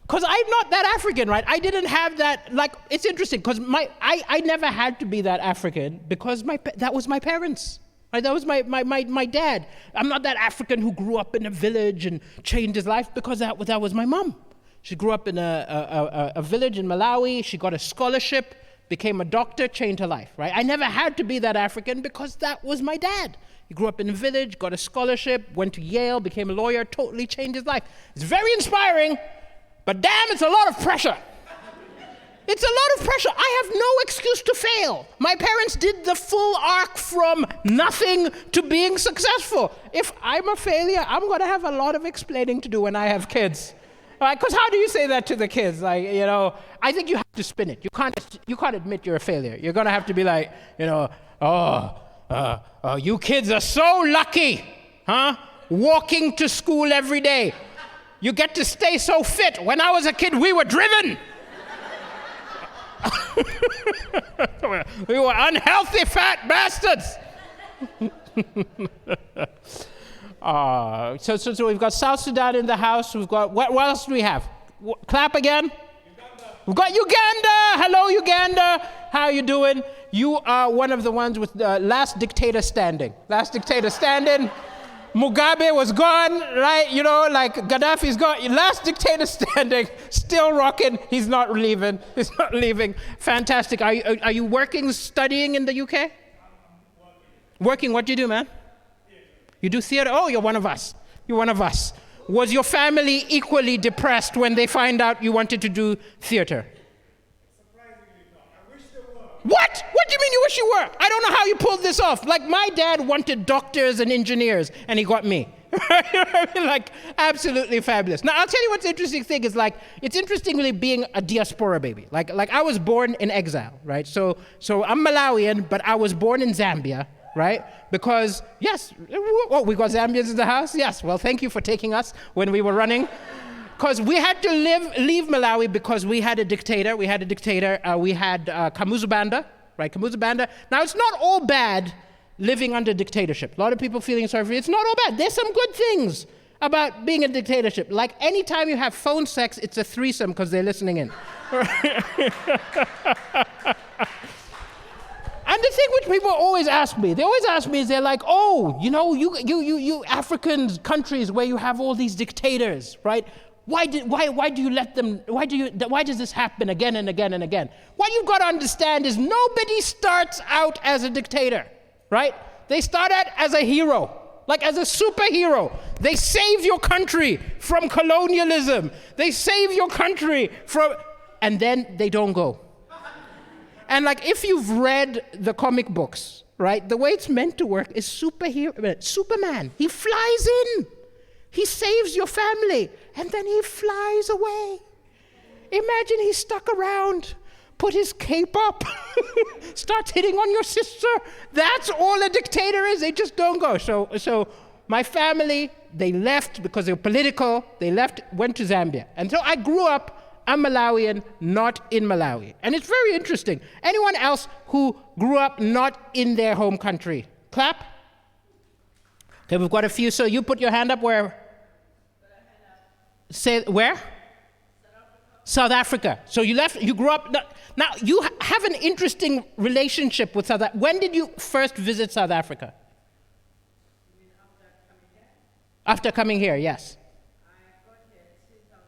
Because I'm not that African, right? I didn't have that, like, it's interesting, because I never had to be that African because that was my parents. Right? That was my dad. I'm not that African who grew up in a village and changed his life because that was my mom. She grew up in a village in Malawi. She got a scholarship, became a doctor, changed her life, right? I never had to be that African because that was my dad. He grew up in a village, got a scholarship, went to Yale, became a lawyer, totally changed his life. It's very inspiring, but damn, it's a lot of pressure. It's a lot of pressure. I have no excuse to fail. My parents did the full arc from nothing to being successful. If I'm a failure, I'm going to have a lot of explaining to do when I have kids. Because how do you say that to the kids? Like, you know, I think you have to spin it. You can't admit you're a failure. You're going to have to be like, you know, you kids are so lucky, huh? Walking to school every day. You get to stay so fit. When I was a kid, we were driven. We were unhealthy fat bastards. So we've got South Sudan in the house. We've got, what else do we have? Clap again. Uganda. We've got Uganda. Hello, Uganda. How are you doing? You are one of the ones with the last dictator standing. Last dictator standing. Mugabe was gone, right? You know, like Gaddafi's gone. Last dictator standing, still rocking. He's not leaving. He's not leaving. Fantastic. Are you working, studying in the UK? Working. What do you do, man? You do theater? Oh, you're one of us. You're one of us. Was your family equally depressed when they find out you wanted to do theater? Surprisingly not. I wish they were. What? What do you mean you wish you were? I don't know how you pulled this off. Like, my dad wanted doctors and engineers, and he got me. Like, absolutely fabulous. Now, I'll tell you what's the interesting thing is, like, it's interesting really being a diaspora baby. Like I was born in exile, right? So I'm Malawian, but I was born in Zambia, right? Because, yes, oh, we got Zambians in the house? Yes, well, thank you for taking us when we were running. Because we had to leave Malawi because we had a dictator. We had Kamuzu Banda, right? Kamuzu Banda. Now, it's not all bad living under dictatorship. A lot of people feeling sorry for you. It's not all bad. There's some good things about being a dictatorship. Like, anytime you have phone sex, it's a threesome because they're listening in. And the thing which people always ask me, is they're like, oh, you know, you African countries where you have all these dictators, right? Why do you let them, why does this happen again and again and again? What you've got to understand is nobody starts out as a dictator, right? They start out as a hero, like as a superhero. They save your country from colonialism. They save your country from, and then they don't go. And like, if you've read the comic books, right, the way it's meant to work is Superman. He flies in. He saves your family, and then he flies away. Imagine he's stuck around, put his cape up, starts hitting on your sister. That's all a dictator is. They just don't go. So my family, they left because they were political. They left, went to Zambia. And so I grew up, I'm Malawian, not in Malawi. And it's very interesting. Anyone else who grew up not in their home country? Clap. Okay, we've got a few. So you put your hand up where? Say where? South Africa. So you left, you grew up, now you have an interesting relationship with South Africa. When did you first visit South Africa? You mean after coming here? After coming here, yes. I got here in 2000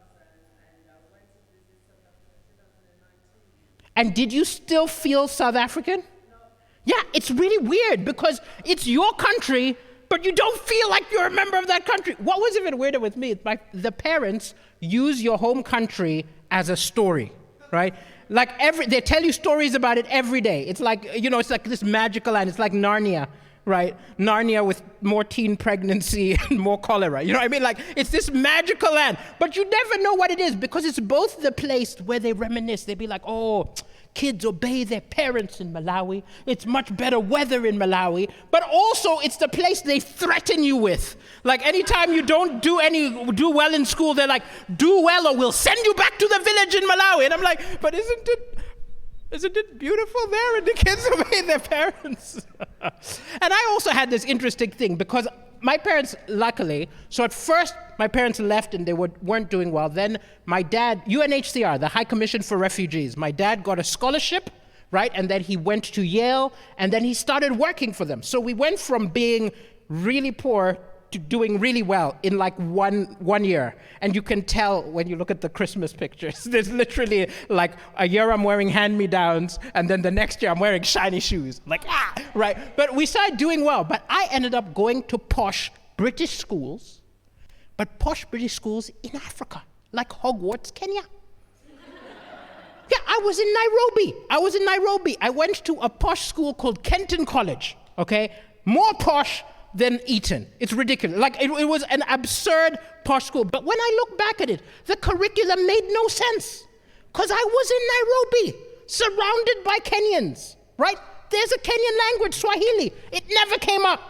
and I went to visit South Africa in 2019. And did you still feel South African? No. Yeah, it's really weird because it's your country, but you don't feel like you're a member of that country. What was even weirder with me, the parents use your home country as a story, right? Like they tell you stories about it every day. It's like, you know, it's like this magical land. It's like Narnia, right? Narnia with more teen pregnancy and more cholera. You know what I mean? Like, it's this magical land, but you never know what it is because it's both the place where they reminisce. They'd be like, oh, kids obey their parents in Malawi. It's much better weather in Malawi. But also, it's the place they threaten you with. Like, anytime you don't do well in school, they're like, do well or we'll send you back to the village in Malawi. And I'm like, but isn't it beautiful there? And the kids obey their parents. And I also had this interesting thing because my parents, luckily, so at first my parents left and they weren't doing well. Then my dad, UNHCR, the High Commission for Refugees, my dad got a scholarship, right? And then he went to Yale and then he started working for them. So we went from being really poor to doing really well in like one year. And you can tell when you look at the Christmas pictures. There's literally like a year I'm wearing hand-me-downs and then the next year I'm wearing shiny shoes. Like, right? But we started doing well. But I ended up going to posh British schools, but posh British schools in Africa, like Hogwarts, Kenya. Yeah, I was in Nairobi. I went to a posh school called Kenton College, okay? More posh than Eton. It's ridiculous. Like, it was an absurd posh school. But when I look back at it, the curriculum made no sense. Because I was in Nairobi, surrounded by Kenyans, right? There's a Kenyan language, Swahili. It never came up.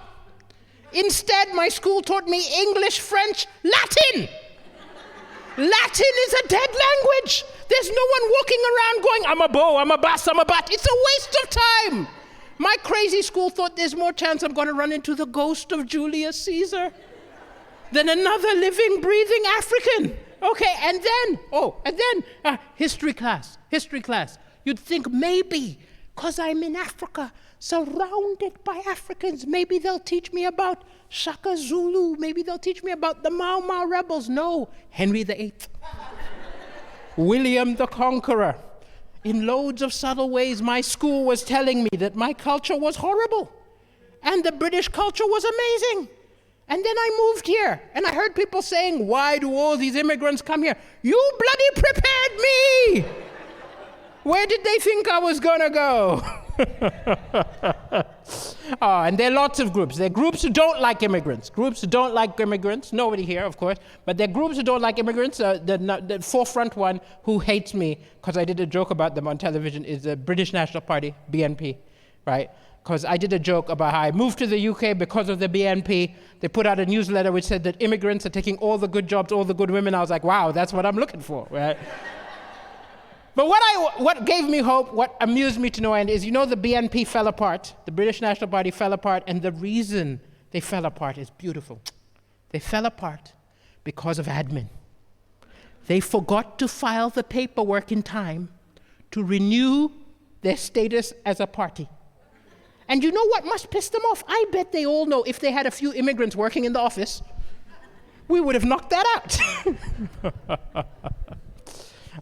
Instead, my school taught me English, French, Latin. Latin is a dead language. There's no one walking around going, I'm a bow, I'm a bass, I'm a bat. It's a waste of time. My crazy school thought there's more chance I'm going to run into the ghost of Julius Caesar than another living, breathing African. Okay, and then history class. You'd think maybe, because I'm in Africa, surrounded by Africans, maybe they'll teach me about Shaka Zulu, maybe they'll teach me about the Mau Mau rebels. No, Henry VIII, William the Conqueror. In loads of subtle ways, my school was telling me that my culture was horrible and the British culture was amazing. And then I moved here, and I heard people saying, why do all these immigrants come here? You bloody prepared me! Where did they think I was gonna go? And there are lots of groups. There are groups who don't like immigrants. Nobody here, of course, but there are groups who don't like immigrants. The forefront one who hates me, because I did a joke about them on television, is the British National Party, BNP, right? Because I did a joke about how I moved to the UK because of the BNP. They put out a newsletter which said that immigrants are taking all the good jobs, all the good women. I was like, wow, that's what I'm looking for, right? But what gave me hope, what amused me to no end is, the BNP fell apart. The British National Party fell apart, and the reason they fell apart is beautiful. They fell apart because of admin. They forgot to file the paperwork in time to renew their status as a party. And you know what must piss them off? I bet they all know if they had a few immigrants working in the office, we would have knocked that out.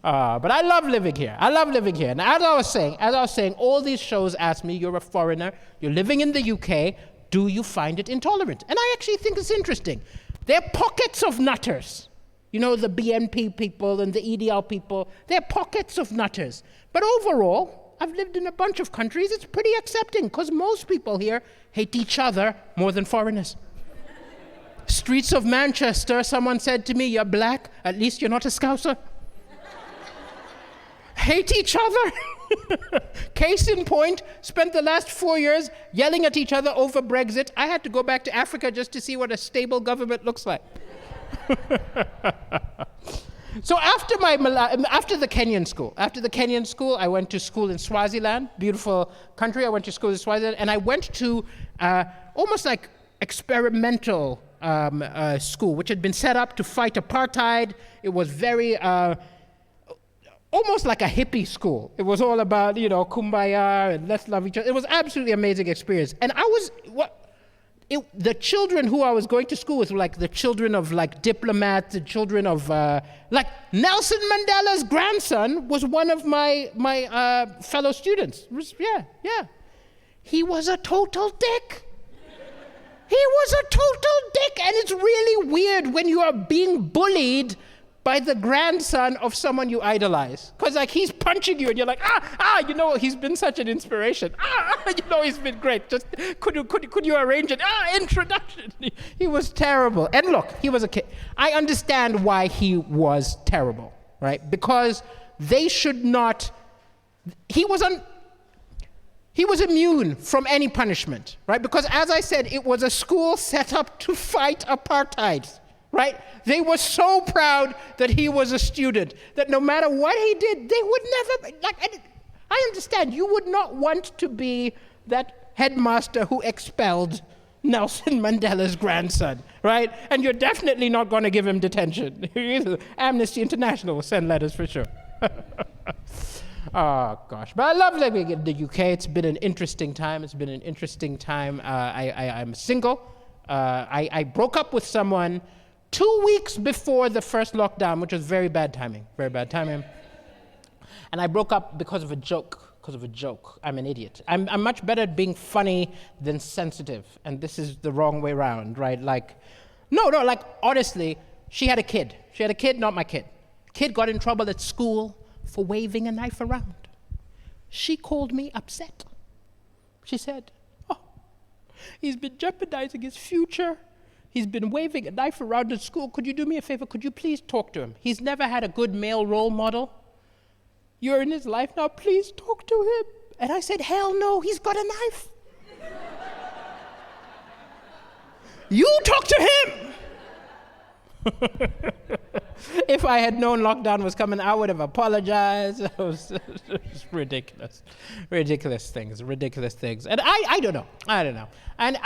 But I love living here. And as I was saying, all these shows ask me, you're a foreigner, you're living in the UK, do you find it intolerant? And I actually think it's interesting. There are pockets of nutters. The BNP people and the EDL people, they're pockets of nutters. But overall, I've lived in a bunch of countries, it's pretty accepting, because most people here hate each other more than foreigners. Streets of Manchester, someone said to me, you're black, at least you're not a Scouser. Hate each other. Case in point, spent the last 4 years yelling at each other over Brexit. I had to go back to Africa just to see what a stable government looks like. So after the Kenyan school, I went to school in Swaziland, beautiful country. I went to school in Swaziland, and I went to almost like experimental school, which had been set up to fight apartheid. It was very almost like a hippie school. It was all about, kumbaya and let's love each other. It was absolutely amazing experience. And the children who I was going to school with were like the children of like diplomats, the children of like Nelson Mandela's grandson was one of my fellow students. Yeah. He was a total dick. And it's really weird when you are being bullied by the grandson of someone you idolize. Because like he's punching you and you're like, he's been such an inspiration. He's been great. Just could you arrange it? Introduction. He was terrible. And look, he was a kid. I understand why he was terrible, right? Because they should not, he was immune from any punishment, right? Because as I said, it was a school set up to fight apartheid. Right? They were so proud that he was a student that no matter what he did, they would never, I understand, you would not want to be that headmaster who expelled Nelson Mandela's grandson, right? And you're definitely not going to give him detention. Amnesty International will send letters for sure. Oh, gosh. But I love living in the UK. It's been an interesting time. I'm single. I broke up with someone 2 weeks before the first lockdown, which was very bad timing. And I broke up because of a joke. I'm an idiot. I'm much better at being funny than sensitive, and this is the wrong way around, right? Honestly, she had a kid, not my kid. Kid got in trouble at school for waving a knife around. She called me upset. She said, he's been jeopardizing his future. He's been waving a knife around at school. Could you do me a favor? Could you please talk to him? He's never had a good male role model. You're in his life now. Please talk to him. And I said, hell no, he's got a knife. You talk to him. If I had known lockdown was coming, I would have apologized. It was ridiculous. Ridiculous things. And I don't know. And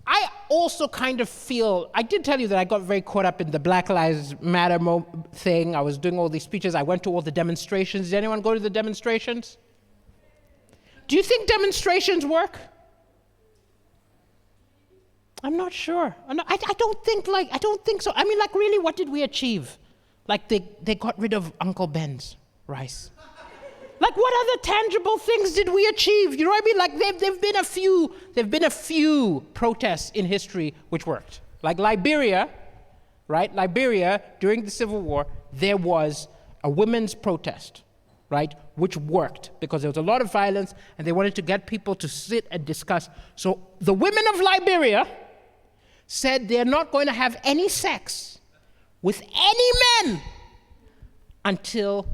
I also kind of feel, I did tell you that I got very caught up in the Black Lives Matter thing. I was doing all these speeches. I went to all the demonstrations. Did anyone go to the demonstrations? Do you think demonstrations work? I'm not sure. I don't think so. I mean, like, really, what did we achieve? Like, they got rid of Uncle Ben's rice. Like, what other tangible things did we achieve? You know what I mean? Like, there've been a few protests in history which worked. Like Liberia, right? Liberia, during the Civil War, there was a women's protest, right? Which worked because there was a lot of violence and they wanted to get people to sit and discuss. So the women of Liberia said they're not going to have any sex with any men until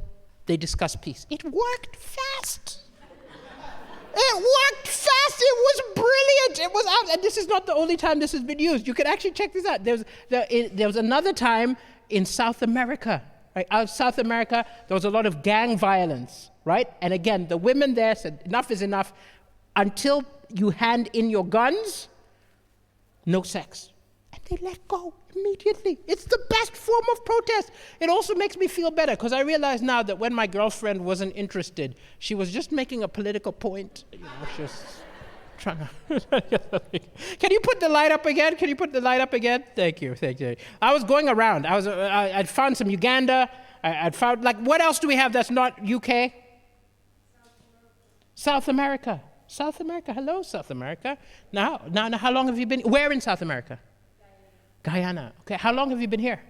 they discuss peace. It worked fast. It worked fast. It was brilliant. It was out. And this is not the only time this has been used. You can actually check this out. There was another time in South America. Right? Out of South America, there was a lot of gang violence, right? And again, the women there said, enough is enough. Until you hand in your guns, no sex. And they let go immediately. It's the best form of protest. It also makes me feel better because I realize now that when my girlfriend wasn't interested, she was just making a political point. You know, she was trying to... Can you put the light up again? Thank you. I was going around. I'd found some Uganda. I'd found, like, what else do we have that's not UK? South America. Hello, South America. Now, how long have you been? Where in South America? Guyana. Okay, how long have you been here?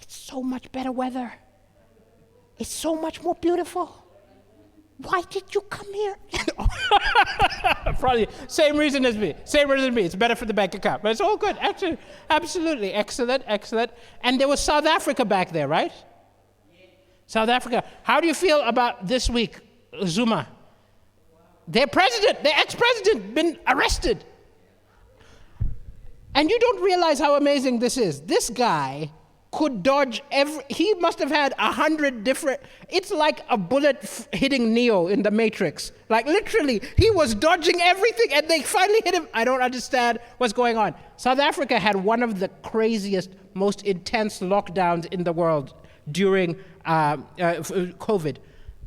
It's so much better weather. It's so much more beautiful. Why did you come here? Probably same reason as me. It's better for the bank account. But it's all good. Actually, absolutely. Excellent. And there was South Africa back there, right? South Africa. How do you feel about this week, Zuma? Their ex-president, been arrested. And you don't realize how amazing this is. This guy could dodge he must have had 100 different, it's like a bullet hitting Neo in the Matrix. Like, literally, he was dodging everything and they finally hit him. I don't understand what's going on. South Africa had one of the craziest, most intense lockdowns in the world during COVID.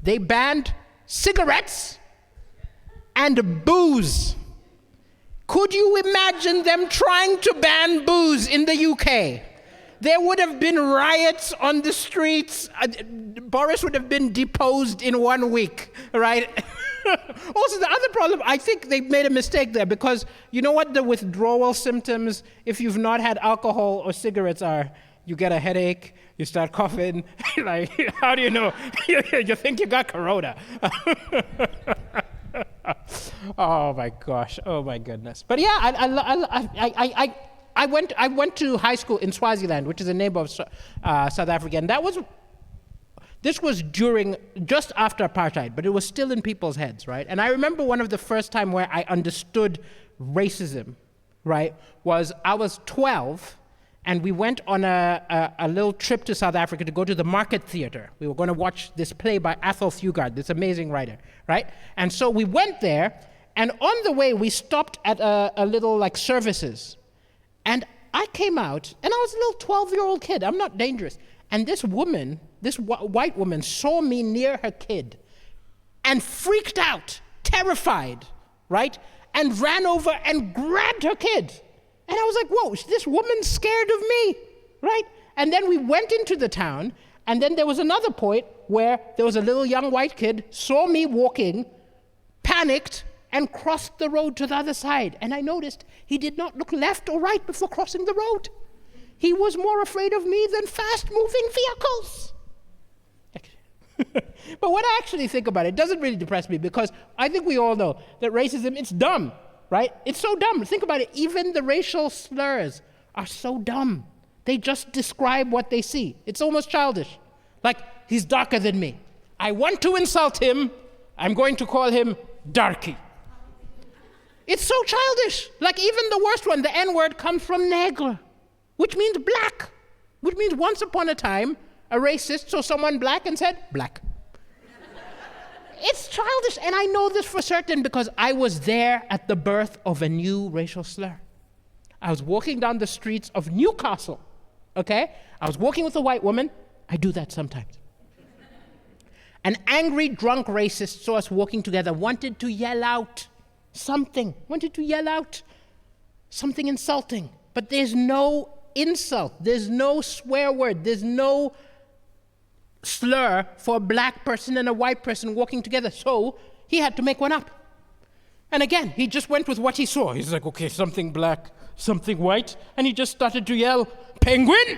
They banned cigarettes and booze. Could you imagine them trying to ban booze in the UK? There would have been riots on the streets. Boris would have been deposed in 1 week, right? Also, the other problem, I think they made a mistake there because you know what the withdrawal symptoms, if you've not had alcohol or cigarettes, are? You get a headache, you start coughing. Like, how do you know? You think you got corona. Oh my gosh! Oh my goodness! But yeah, I went to high school in Swaziland, which is a neighbor of South Africa, and this was just after apartheid, but it was still in people's heads, right? And I remember one of the first time where I understood racism, right, was I was 12. And we went on a little trip to South Africa to go to the Market Theatre. We were going to watch this play by Athol Fugard, this amazing writer, right? And so we went there, and on the way, we stopped at a little, like, services. And I came out, and I was a little 12-year-old kid. I'm not dangerous. And this woman, this white woman, saw me near her kid and freaked out, terrified, right? And ran over and grabbed her kid. And I was like, whoa, this woman's scared of me, right? And then we went into the town, and then there was another point where there was a little young white kid, saw me walking, panicked, and crossed the road to the other side. And I noticed he did not look left or right before crossing the road. He was more afraid of me than fast-moving vehicles. But when I actually think about it, it doesn't really depress me because I think we all know that racism, it's dumb. Right? It's so dumb. Think about it. Even the racial slurs are so dumb. They just describe what they see. It's almost childish. Like, he's darker than me. I want to insult him. I'm going to call him darky. It's so childish. Like, even the worst one, the N-word, comes from nègre. which means black, which means once upon a time, a racist saw someone black and said, black. It's childish, and I know this for certain because I was there at the birth of a new racial slur. I was walking down the streets of Newcastle, okay? I was walking with a white woman. I do that sometimes. An angry, drunk racist saw us walking together, wanted to yell out something, something insulting. But there's no insult, there's no swear word, there's no slur for a black person and a white person walking together. So he had to make one up. And again, he just went with what he saw. He's like, okay, something black, something white. And he just started to yell, penguin!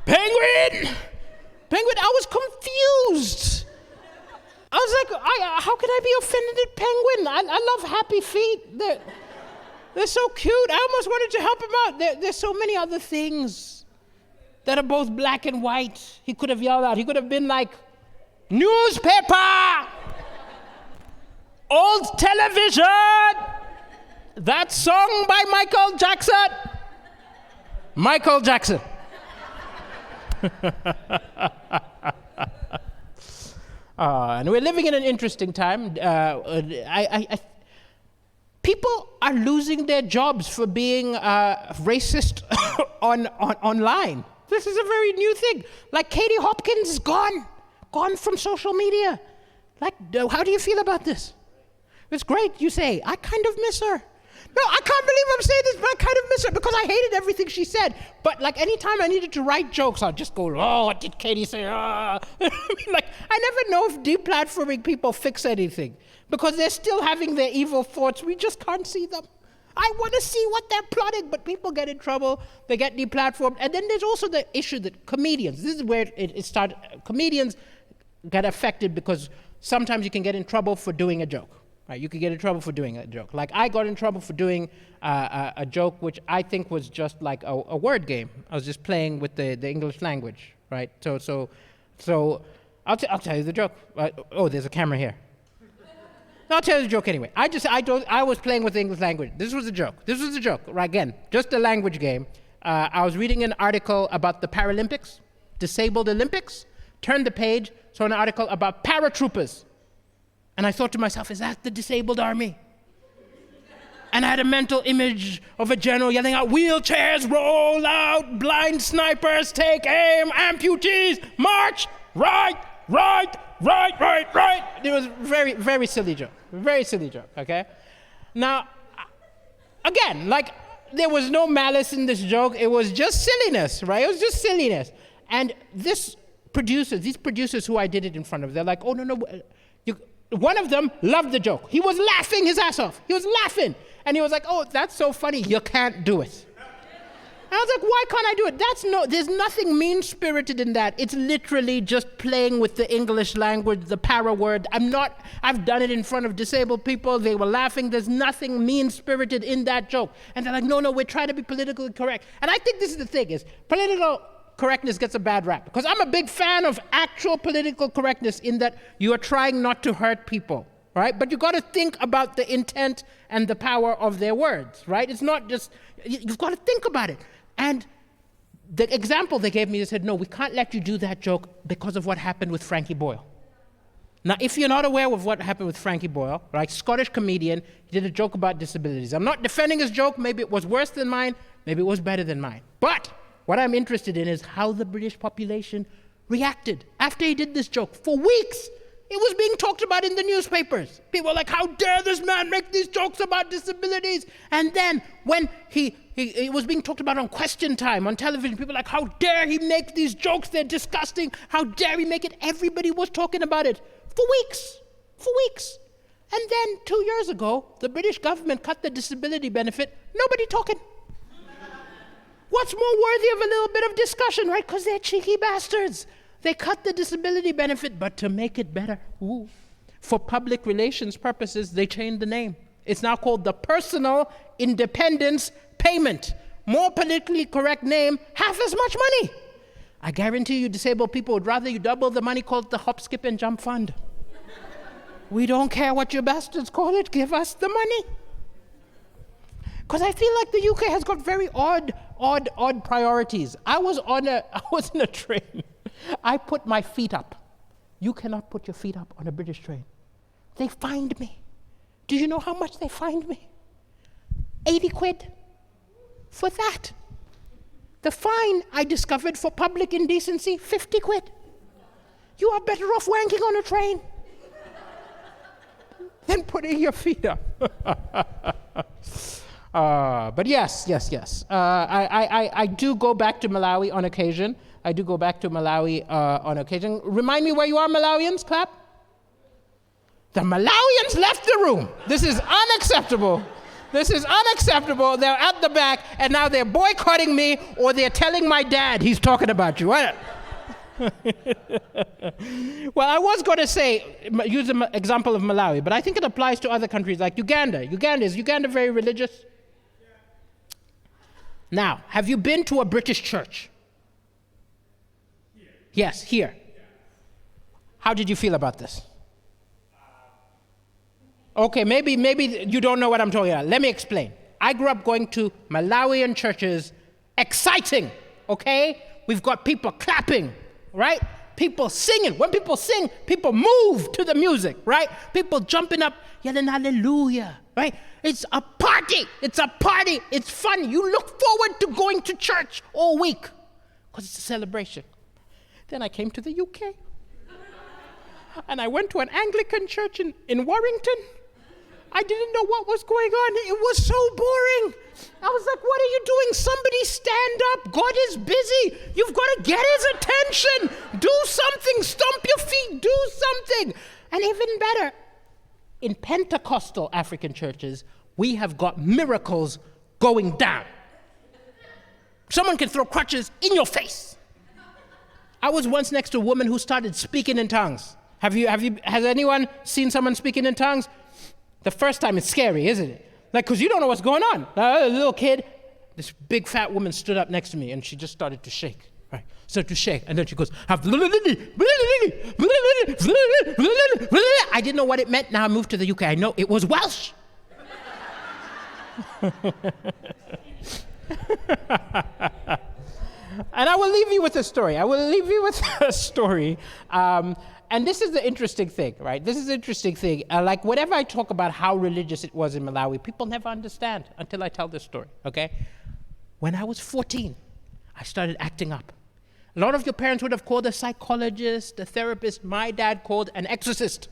Penguin! Penguin! I was confused. I was like, how could I be offended at penguin? I love happy feet. They're so cute. I almost wanted to help him out. There's so many other things that are both black and white. He could have yelled out. He could have been like, newspaper! Old television! That song by Michael Jackson! Michael Jackson. And we're living in an interesting time. People are losing their jobs for being racist online. This is a very new thing. Like Katie Hopkins is gone from social media. Like, how do you feel about this? It's great, you say. I kind of miss her. No, I can't believe I'm saying this, but I kind of miss her because I hated everything she said. But like anytime I needed to write jokes, I'd just go, oh, what did Katie say? Like, I never know if deplatforming people fix anything because they're still having their evil thoughts. We just can't see them. I want to see what they're plotting, but people get in trouble, they get deplatformed. And then there's also the issue that comedians, this is where it started, comedians get affected because sometimes you can get in trouble for doing a joke. Right? You could get in trouble for doing a joke. Like I got in trouble for doing a joke which I think was just like a word game. I was just playing with the English language, right? So I'll tell you the joke. Oh, there's a camera here. I'll tell you the joke anyway. I was playing with the English language. This was a joke. Right? Again, just a language game. I was reading an article about the Paralympics, disabled Olympics, turned the page, saw an article about paratroopers. And I thought to myself, is that the disabled army? And I had a mental image of a general yelling out, wheelchairs roll out, blind snipers take aim, amputees march, right. It was very, very silly joke. Very silly joke, okay? Now, again, like, there was no malice in this joke. It was just silliness, right? It was just silliness. And these producers who I did it in front of, they're like, oh, no. One of them loved the joke. He was laughing his ass off. He was laughing. And he was like, oh, that's so funny. You can't do it. And I was like, why can't I do it? There's nothing mean-spirited in that. It's literally just playing with the English language, the para word. I've done it in front of disabled people. They were laughing. There's nothing mean-spirited in that joke. And they're like, no, we're trying to be politically correct. And I think this is the thing, is political correctness gets a bad rap. Because I'm a big fan of actual political correctness in that you are trying not to hurt people, right? But you got to think about the intent and the power of their words, right? It's not just, you've got to think about it. And the example they gave me, they said, no, we can't let you do that joke because of what happened with Frankie Boyle. Now, if you're not aware of what happened with Frankie Boyle, right, Scottish comedian, he did a joke about disabilities. I'm not defending his joke. Maybe it was worse than mine. Maybe it was better than mine. But what I'm interested in is how the British population reacted after he did this joke. For weeks, it was being talked about in the newspapers. People were like, how dare this man make these jokes about disabilities? And then when he was being talked about on Question Time on television, people were like, how dare he make these jokes? They're disgusting. How dare he make it? Everybody was talking about it for weeks. And then 2 years ago, the British government cut the disability benefit. Nobody talking. What's more worthy of a little bit of discussion, right? Because they're cheeky bastards. They cut the disability benefit, but to make it better, for public relations purposes, they changed the name. It's now called the Personal Independence Payment. More politically correct name, half as much money. I guarantee you disabled people would rather you double the money called the Hop, Skip, and Jump Fund. We don't care what you bastards call it, give us the money. Because I feel like the UK has got very odd priorities. I was in a train. I put my feet up. You cannot put your feet up on a British train. They fined me. Do you know how much they fined me? 80 quid for that. The fine I discovered for public indecency, 50 quid. You are better off wanking on a train than putting your feet up. But yes. I do go back to Malawi on occasion. Remind me where you are, Malawians, clap. The Malawians left the room. This is unacceptable. They're at the back, and now they're boycotting me, or they're telling my dad he's talking about you. What? Well, I was going to say, use the example of Malawi, but I think it applies to other countries like Uganda. Is Uganda very religious? Now, have you been to a British church? Yes, here. How did you feel about this? Okay, maybe you don't know what I'm talking about. Let me explain. I grew up going to Malawian churches. Exciting, okay? We've got people clapping, right? People singing. When people sing, people move to the music, right? People jumping up, yelling hallelujah, right? It's a party. It's fun. You look forward to going to church all week because it's a celebration. Then I came to the UK. And I went to an Anglican church in Warrington. I didn't know what was going on. It was so boring. I was like, what are you doing? Somebody stand up. God is busy. You've got to get his attention. Do something. Stomp your feet. Do something. And even better, in Pentecostal African churches, we have got miracles going down. Someone can throw crutches in your face. I was once next to a woman who started speaking in tongues. Has anyone seen someone speaking in tongues? The first time it's scary, isn't it? Like, because you don't know what's going on. A little kid, this big fat woman stood up next to me and she just started to shake, right? Started to shake, and then she goes, I didn't know what it meant. Now I moved to the UK. I know it was Welsh. And I will leave you with a story. And this is the interesting thing, right? Like, whenever I talk about how religious it was in Malawi, people never understand until I tell this story, okay? When I was 14, I started acting up. A lot of your parents would have called a psychologist, a therapist. My dad called an exorcist.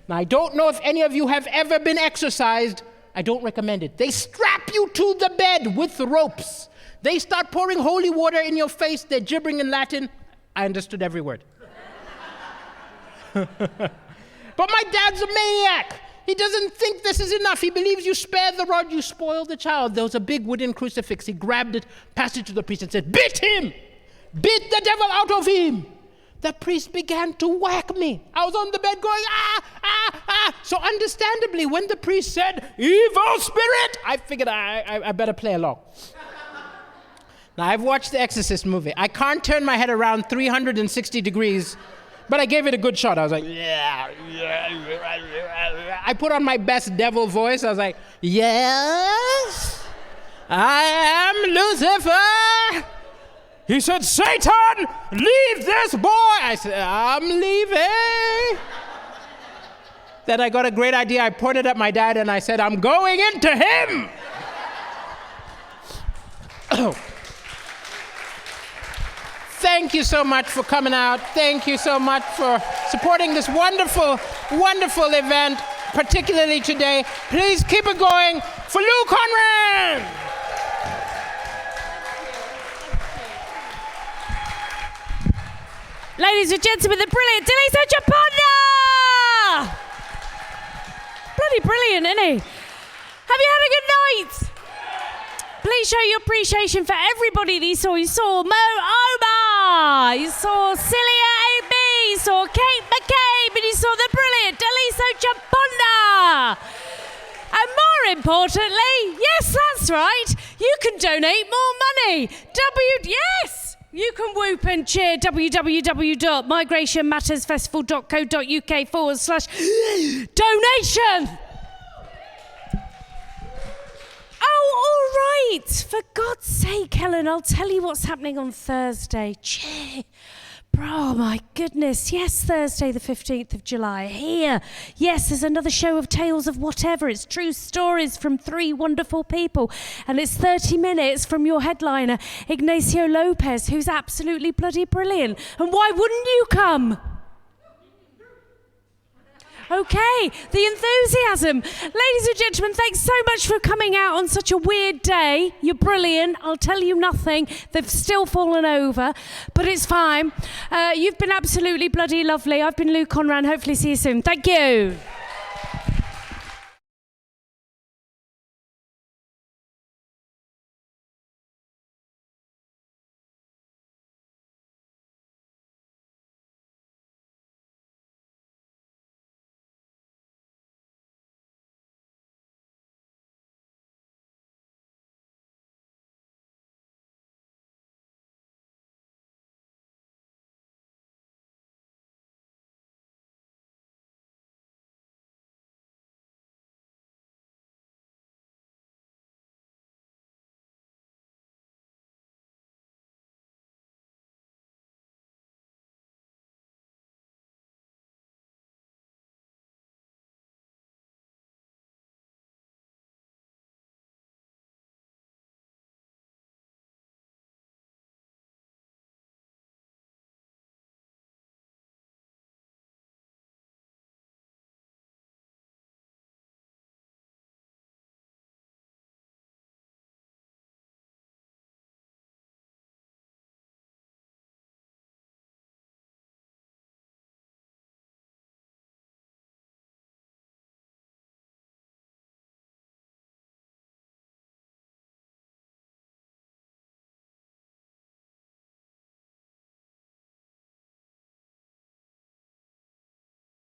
Now, I don't know if any of you have ever been exorcised. I don't recommend it. They strap you to the bed with ropes. They start pouring holy water in your face. They're gibbering in Latin. I understood every word. But my dad's a maniac. He doesn't think this is enough. He believes you spare the rod, you spoil the child. There was a big wooden crucifix. He grabbed it, passed it to the priest and said, beat him! Beat the devil out of him! The priest began to whack me. I was on the bed going, ah. So understandably, when the priest said, evil spirit, I figured I better play along. Now, I've watched the Exorcist movie. I can't turn my head around 360 degrees, but I gave it a good shot. I was like, yeah. I put on my best devil voice. I was like, yes, I am Lucifer. He said, Satan, leave this boy. I said, I'm leaving. Then I got a great idea. I pointed at my dad and I said, I'm going into him. Thank you so much for coming out. Thank you so much for supporting this wonderful, wonderful event, particularly today. Please keep it going for Lou Conran. Ladies and gentlemen, the brilliant Deliso Japonda! Bloody brilliant, isn't he? Have you had a good night? Please show your appreciation for everybody that you saw. You saw Mo Omar, you saw Celia A.B., you saw Kate McCabe, and you saw the brilliant Deliso Japonda. And more importantly, yes, that's right, you can donate more money. Yes! You can whoop and cheer www.migrationmattersfestival.co.uk/donation. Oh, all right. For God's sake, Helen, I'll tell you what's happening on Thursday. Gee. Oh, my goodness. Yes, Thursday, the 15th of July. Here. Yes, there's another show of Tales of Whatever. It's true stories from 3 wonderful people. And it's 30 minutes from your headliner, Ignacio Lopez, who's absolutely bloody brilliant. And why wouldn't you come? Okay, the enthusiasm. Ladies and gentlemen, thanks so much for coming out on such a weird day. You're brilliant. I'll tell you nothing. They've still fallen over, but it's fine. You've been absolutely bloody lovely. I've been Lou Conran. Hopefully see you soon. Thank you.